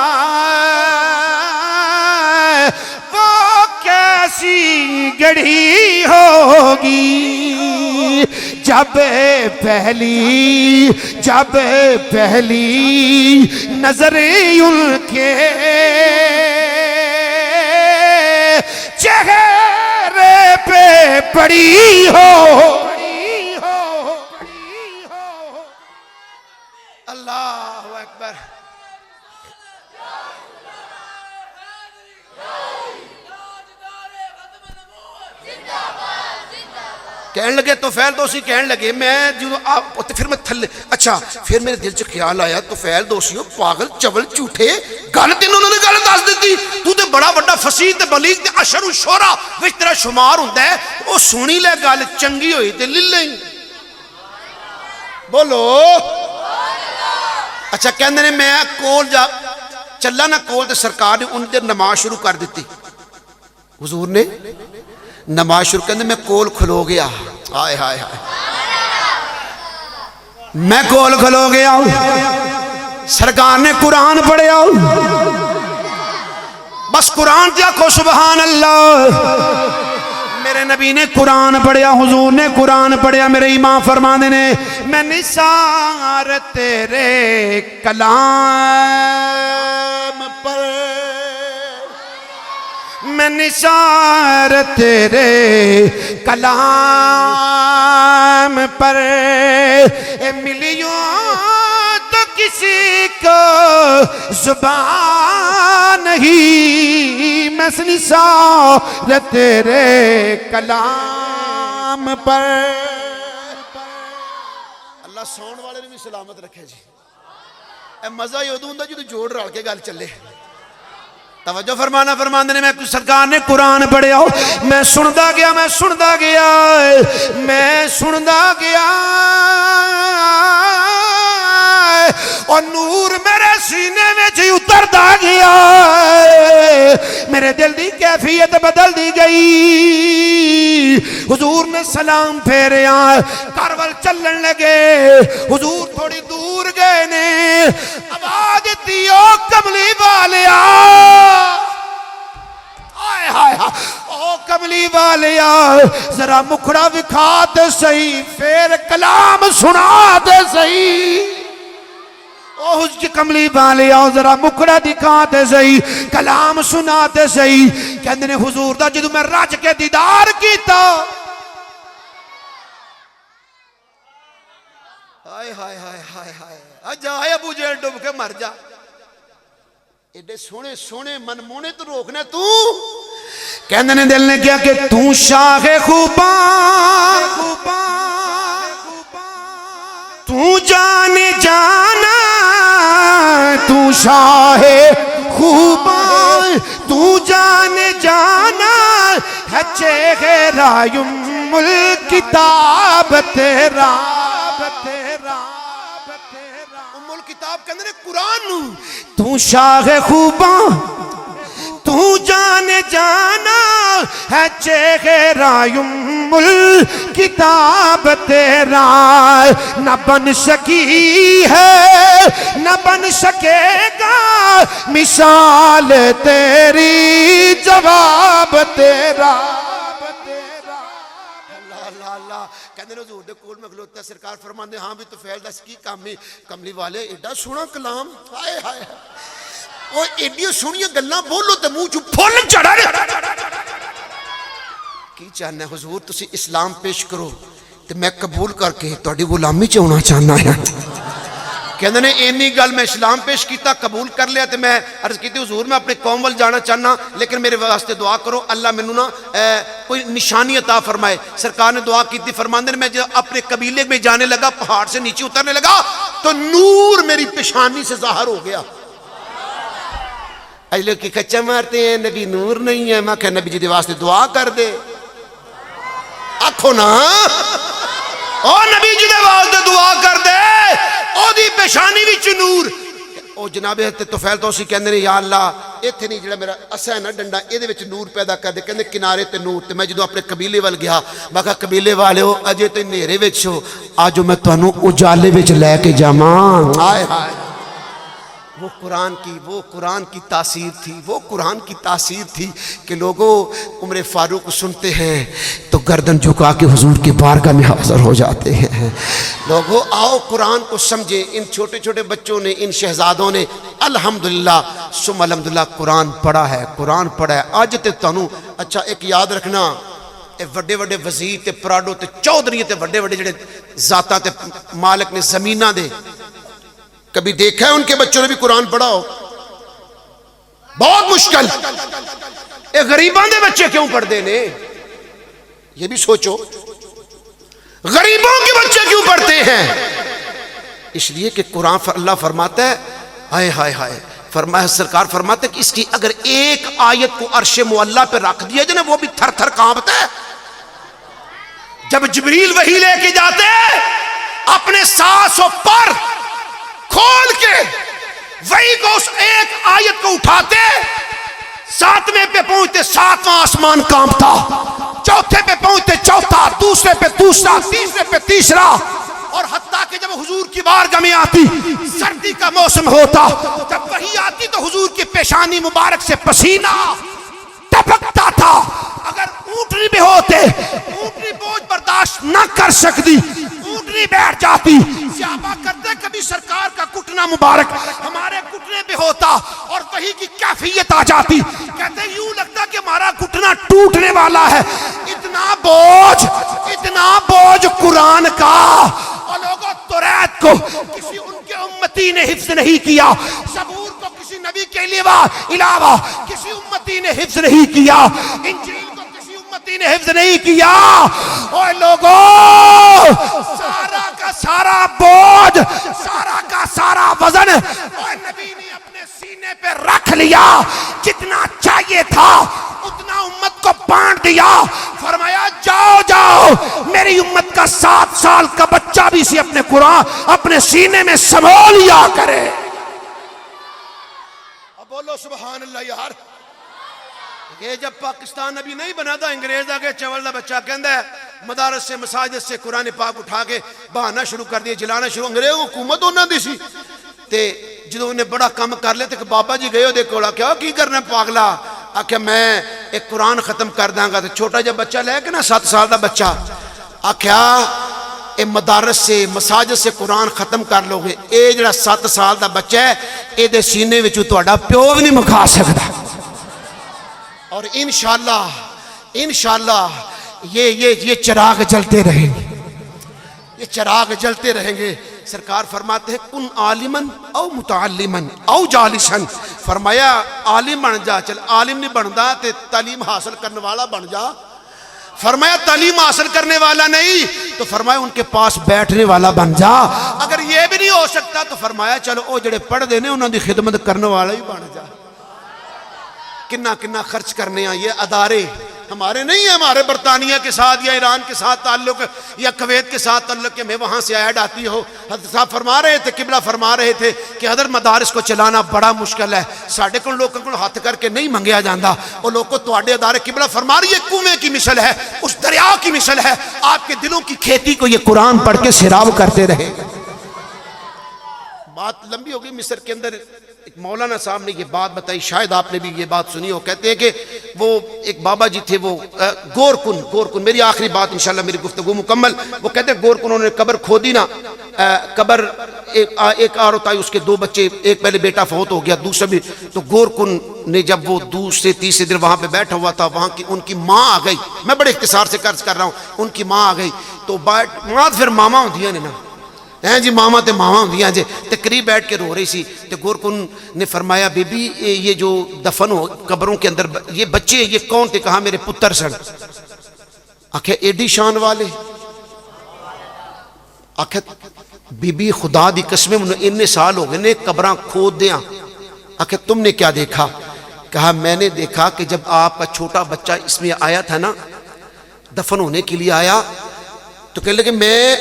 وہ کیسی گھڑی ہوگی جب پہلی نظر ان کے چہرے پہ پڑی ہو اللہ اکبر کہنے لگے تو فیل دوسی کہنے لگے میں پھر میں تھلے اچھا پھر میرے دل سے خیال آیا تو فیل دوسیوں پاگل چول جھوٹے گل تین انہوں نے گل دس دیتی تو تے بڑا بڑا فصیح تے بلیغ تے اشر و شورا وچ تیرا شمار ہوندا ہے او سونی لے گل چنگی ہوئی تے لے لیں بولو اچھا کہندے نے میں کول جا چلا نہ کول تے سرکار نے ان دے نماز شروع کر دیتی حضور نے نماز شروع کرنے میں کول کھلو گیا آئے ہائے ہائے میں کول کھلو گیا سرکار نے قرآن پڑھیا بس قرآن کیا کو سبحان اللہ میرے نبی نے قرآن پڑھیا حضور نے قرآن پڑھیا میرے امام فرمانے نے میں نثار تیرے کلام پر میں نثار تیرے کلام پر ملیوں تو کسی کو زبان نہیں میں نثار تیرے کلام پر اللہ سون والے نے بھی سلامت رکھے جی اے مزہ ہی ادوں ہوندا جدوں جوڑ رل کے گل چلے توجہ فرمانا فرماندے نے میں سرکار نے قرآن پڑھیا میں سندا گیا اور نور میرے سینے میں جی اتردا گیا میرے دل دی کیفیت بدل دی گئی. حضور نے سلام پھیریا, کارول چلن لگے. حضور تھوڑی دور گئے نے, آواز دیتی او کملی والیا, آئے ہائے او کملی والیا ذرا مکھڑا وکھا دے صحیح, پھر کلام سنا دے صحیح. او کملی والیا ذرا مکھڑا دکھا دے صحیح, کلام سنا دے صحیح. کہندے نے حضور دا جدوں میں رج کے دیدار کیتا, ہائے ہائے ہائے ہائے ہائے جائے ابو جہل ڈب کے مر جا. ایڈے سونے سونے منمونے تو روکنے تو. کہندے نے دل نے کیا کہ تو شاہ خوباں, تو جانے جانا, تو شاہ خوباں, تو جانے جانا ہے چہرہ ام الکتاب تیرا. ام الکتاب کہندے نے قرآن نو. تو شاہ خوباں, تو جانے جانا ہے چہرہ ام الکتاب تیرا. نہ بن سکی ہے نہ بن سکے گا مثال تیری, جواب تیرا. کہندے نے حضور دے کول میں کھلوتا, سرکار فرماندے ہاں بھی تو فیل دس کی کام ہے. کملی والے ایڈا سونا کلام, ہائے ہائے او ایڈیاں سونیاں گلاں بولو تے منہ چ پھل چڑھا کی چاہنا ہے حضور تسی اسلام پیش کرو تے میں قبول کر کے تہاڈی غلامی چ ہونا چاہنا ہے. کہندے نے اینی گل میں اسلام پیش کیتا, قبول کر لیا تے میں عرض کیتی حضور میں اپنے قوم ول جانا چاہنا, لیکن میرے واسطے دعا کرو اللہ مینوں نا کوئی نشانی عطا فرمائے. سرکار نے دعا کیتی, فرماندے نے میں جب اپنے قبیلے میں جانے لگا, پہاڑ سے نیچے اترنے لگا تو نور میری پیشانی سے ظاہر ہو گیا. اج لوگ کی کچا مارتے ہیں نبی نور نہیں ہے. میں کہ نبی جی دے واسطے دعا کر دے, آکھو نا او نبی جی دے واسطے دعا کر دے, او دی پیشانی وچ نور. او جناب حضرت طفیل توسی کہندے نے یا اللہ ایتھے نہیں جڑا میرا اسا ہے نا ڈنڈا اے دے وچ نور پیدا کر دے. کہندے کنارے تے نور. تے میں جدوں اپنے قبیلے ول گیا میں کہا قبیلے والےو اجے تے نیرے وچ ہو, آجو میں تانوں اجالے وچ لے کے جاواں. ہائے ہائے وہ قرآن کی تاثیر تھی, وہ قرآن کی تاثیر تھی کہ لوگوں عمر فاروق سنتے ہیں تو گردن جھکا کے حضور کے بارگاہ میں حاضر ہو جاتے ہیں. لوگوں آؤ قرآن کو سمجھیں. ان چھوٹے چھوٹے بچوں نے, ان شہزادوں نے الحمدللہ ثم الحمدللہ قرآن پڑھا ہے, قرآن پڑھا ہے. آج تے تانوں اچھا ایک یاد رکھنا, اے وڈے وڈے وزیر تے پراڈو تے چودھری تے وڈے وڈے جڑے ذاتاں تے مالک نے زمیناں دے, کبھی دیکھا ہے ان کے بچوں نے بھی قرآن پڑھا ہو؟ بہت مشکل. اے غریبان دے بچے کیوں پڑھتے نے, یہ بھی سوچو. غریبوں کے بچے کیوں پڑھتے ہیں؟ اس لیے کہ قرآن اللہ فرماتا ہے, ہائے ہائے ہائے, فرمایا سرکار فرماتے کہ اس کی اگر ایک آیت کو عرش معلیٰ پہ رکھ دیا جائے نا, وہ بھی تھر تھر کانپتا ہے. جب جبریل وحی لے کے جاتے اپنے سانسوں پر کھول کے وہی کو اس ایک آیت کو اٹھاتے, ساتویں پہ پہنچتے ساتواں آسمان کانپتا, چوتھے پہ پہنچتے چوتھا, دوسرے پہ دوسرا, تیسرے پہ تیسرا, اور حتیٰ کہ جب حضور کی بارگاہ میں آتی سردی کا موسم ہوتا, جب وہی آتی تو حضور کی پیشانی مبارک سے پسینہ ٹپکتا تھا. اگر اونٹنی بھی ہوتے, اونٹنی بوجھ برداشت نہ کر سکتی, اونٹنی بیٹھ جاتی. صحابہ کرتے کبھی سرکار کا گھٹنا مبارک ہمارے گھٹنے پہ ہوتا اور وہی کی کیفیت آ جاتی. کہتے یوں لگتا کہ ہمارا گھٹنا ٹوٹنے والا ہے, اتنا بوجھ قرآن کا. اور لوگوں توریت کو کسی ان کے امتی نے حفظ نہیں کیا, زبور کو کسی نبی کے علاوہ کسی امتی نے حفظ نہیں کیا, انجیل کو کسی امتی نے حفظ نہیں کیا. اوے لوگوں سارا کا سارا بوجھ, سارا کا سارا وزن اوے نبی نے اپنے سینے پہ رکھ لیا. جتنا چاہیے تھا اتنا امت کو بانٹ دیا. فرمایا جاؤ جاؤ, میری امت کا 7 سال کا بچہ بھی اسے اپنے قرآن اپنے سینے میں سمو لیا کرے. اب بولو سبحان اللہ یار. یہ جب پاکستان ابھی نہیں بنا تھا انگریز آگے چول دا بچہ کہندا ہے مدارس سے مساجد سے قرآن پاک اٹھا کے بہانا شروع کر دیا جلانا شروع انگریز حکومت ہونا دی سی تے جدو انہیں بڑا کام کر لیا تے بابا جی گئے ہو دے کولا کیا کی کرنا پاگلا آکھیا میں ایک قرآن ختم کر داں گا تے چھوٹا جب بچہ لے کے نا 7 سال دا بچہ آکھیا اے مدارس سے مساجد سے قرآن ختم کر لو گے اے جڑا 7 سال دا بچہ ہے اے دے سینے وچوں تہاڈا پیو بھی نہیں مکھا سکدا اور انشاءاللہ یہ چراغ جلتے رہیں گے یہ چراغ جلتے رہیں گے سرکار فرماتے ہیں کن عالمن او متعلمن او جالسن فرمایا عالم بن جا چل عالم نہیں بندا تے تعلیم حاصل کرنے والا بن جا فرمایا تعلیم حاصل کرنے والا نہیں تو فرمایا ان کے پاس بیٹھنے والا بن جا اگر یہ بھی نہیں ہو سکتا تو فرمایا چلو او جڑے پڑھ دے نے انہاں دی خدمت کرنے والا ہی بن جا کنا خرچ کرنے ہیں یہ ادارے ہمارے نہیں ہیں ہمارے برطانیہ کے ساتھ یا ایران کے ساتھ تعلق یا کویت کے ساتھ تعلق کہ میں وہاں سے ایڈ آتی ہو حضرت صاحب فرما رہے تھے قبلہ فرما رہے تھے کہ حضرت مدارس کو چلانا بڑا مشکل ہے ساڑھے کن لوگوں کو ہاتھ کر کے نہیں منگیا جاندہ وہ لوگ کو توڑے ادارے قبلہ فرما رہی ہے کنویں کی مثل ہے اس دریا کی مثل ہے آپ کے دلوں کی کھیتی کو یہ قرآن پڑھ کے سیراب کرتے رہے بات لمبی ہوگی مصر کے اندر ایک مولانا صاحب نے یہ بات بتائی شاید آپ نے بھی یہ بات سنی ہو کہتے ہیں کہ وہ ایک بابا جی تھے وہ گورکن میری آخری بات انشاءاللہ میری گفتگو مکمل وہ کہتے ہیں گورکن انہوں نے قبر کھودی نا قبر ایک اور ہوتا ہے اس کے 2 بچے ایک پہلے بیٹا فوت ہو گیا دوسرا بھی تو گورکن نے جب وہ دوسرے تیسرے دن وہاں پہ بیٹھا ہوا تھا وہاں کی ان کی ماں آ گئی میں بڑے اختصار سے قرض کر رہا ہوں ان کی ماں آ گئی تو ماں پھر ماما ہوندیاں نے نا ہیں جی ماما تے ماما ہوندیاں جی تے قریب بیٹھ کے رو رہی سی تے گورکن نے فرمایا بی بی یہ جو دفن ہو قبروں کے اندر یہ بچے یہ کون تھے کہا میرے پتر سن آکھے ایڈی شان والے آکھے بی بی خدا دی قسمیں اننے سال ہو گئے نے قبراں کھود دیاں آکھے تم نے کیا دیکھا کہا میں نے دیکھا کہ جب آپ کا چھوٹا بچہ اس میں آیا تھا نا دفن ہونے کے لیے آیا تو کہنے لگے میں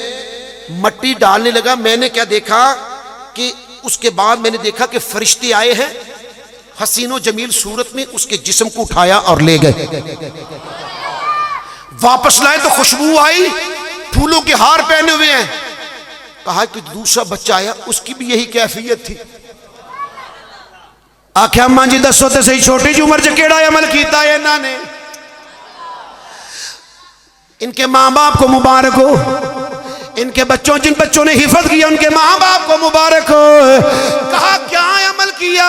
مٹی ڈالنے لگا میں نے کیا دیکھا کہ اس کے بعد میں نے دیکھا کہ فرشتے آئے ہیں حسین و جمیل صورت میں اس کے جسم کو اٹھایا اور لے گئے واپس لائے تو خوشبو آئی پھولوں کے ہار پہنے ہوئے ہیں کہا کہ دوسرا بچہ آیا اس کی بھی یہی کیفیت تھی آکھے اماں جی دسو تے صحیح چھوٹی جی عمر چ کیڑا عمل کیتا ہے انہاں نے ان کے ماں باپ کو مبارک ہو ان کے بچوں جن بچوں نے حفظ کیا ان کے ماں باپ کو مبارک ہو کہا کیا عمل کیا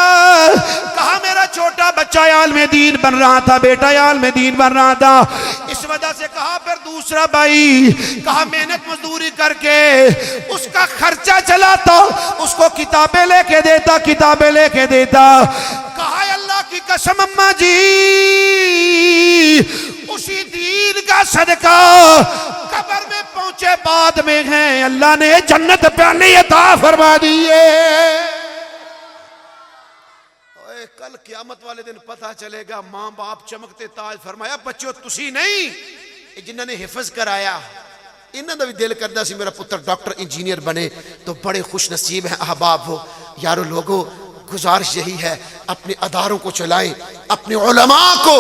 کہا میرا چھوٹا بچہ عالم دین بن رہا تھا بیٹا عالم دین بن رہا تھا اس وجہ سے کہا پھر دوسرا بھائی کہا محنت مزدوری کر کے اس کا خرچہ چلاتا اس کو کتابیں لے کے دیتا کہا اللہ کی قسم اماں جی اسی دین کا صدقہ قبر میں پہنچے بعد میں ہیں اللہ نے جنت پہلے عطا فرما دیئے کل قیامت والے دن پتہ چلے گا ماں باپ چمکتے تاج فرمایا بچوں تسی نہیں جنہوں نے حفظ کرایا انہوں نے بھی دل کردہ سی میرا پتر ڈاکٹر انجینئر بنے تو بڑے خوش نصیب ہیں احباب ہو یارو لوگوں گزارش یہی ہے اپنے اداروں کو چلائیں اپنے علماء کو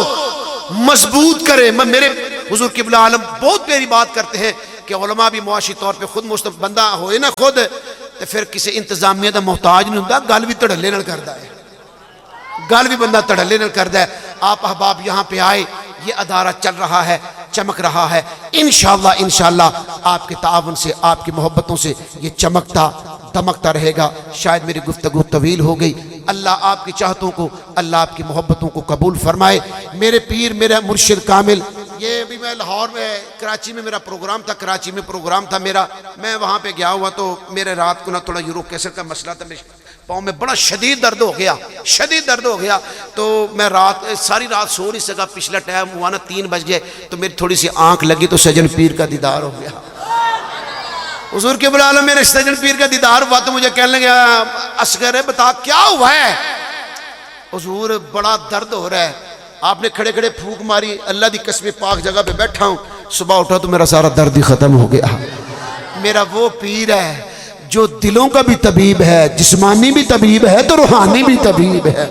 مضبوط کریں میرے حضور قبلہ عالم بہت پیاری بات کرتے ہیں کہ علماء بھی معاشی طور پہ خود مستقل بندہ ہوئے نا خود تو پھر کسی انتظامیہ دا محتاج نہیں ہوتا گل بھی تڑلے نہ کردا ہے گل بھی بندہ تڑلے نہ کردا ہے آپ احباب یہاں پہ آئے یہ ادارہ چل رہا ہے چمک رہا ہے انشاءاللہ آپ کے تعاون سے آپ کی محبتوں سے یہ چمکتا دمکتا رہے گا شاید میری گفتگو طویل ہو گئی اللہ آپ کی چاہتوں کو اللہ آپ کی محبتوں کو قبول فرمائے میرے پیر میرا مرشد کامل یہ بھی میں لاہور میں کراچی میں میرا پروگرام تھا میرا میں وہاں پہ گیا ہوا تو میرے رات کو نہ تھوڑا یورو کیسر کا مسئلہ تھا پاؤں میں بڑا شدید درد ہو گیا تو میں ساری رات سو نہیں سکا پچھلا ٹائم ہوا نا 3 بج گئے تو میری تھوڑی سی آنکھ لگی تو سجن پیر کا دیدار ہو گیا حضور کے بلالہ میرے سجن پیر کا دیدار ہوا تو مجھے کہنے لگا اصغر ہے بتا کیا ہوا ہے حضور بڑا درد ہو رہا ہے آپ نے کھڑے کھڑے پھونک ماری اللہ دی قسم پاک جگہ پہ بیٹھا ہوں صبح اٹھا تو میرا سارا درد ہی ختم ہو گیا میرا وہ پیر ہے جو دلوں کا بھی طبیب ہے جسمانی بھی طبیب ہے تو روحانی بھی طبیب ہے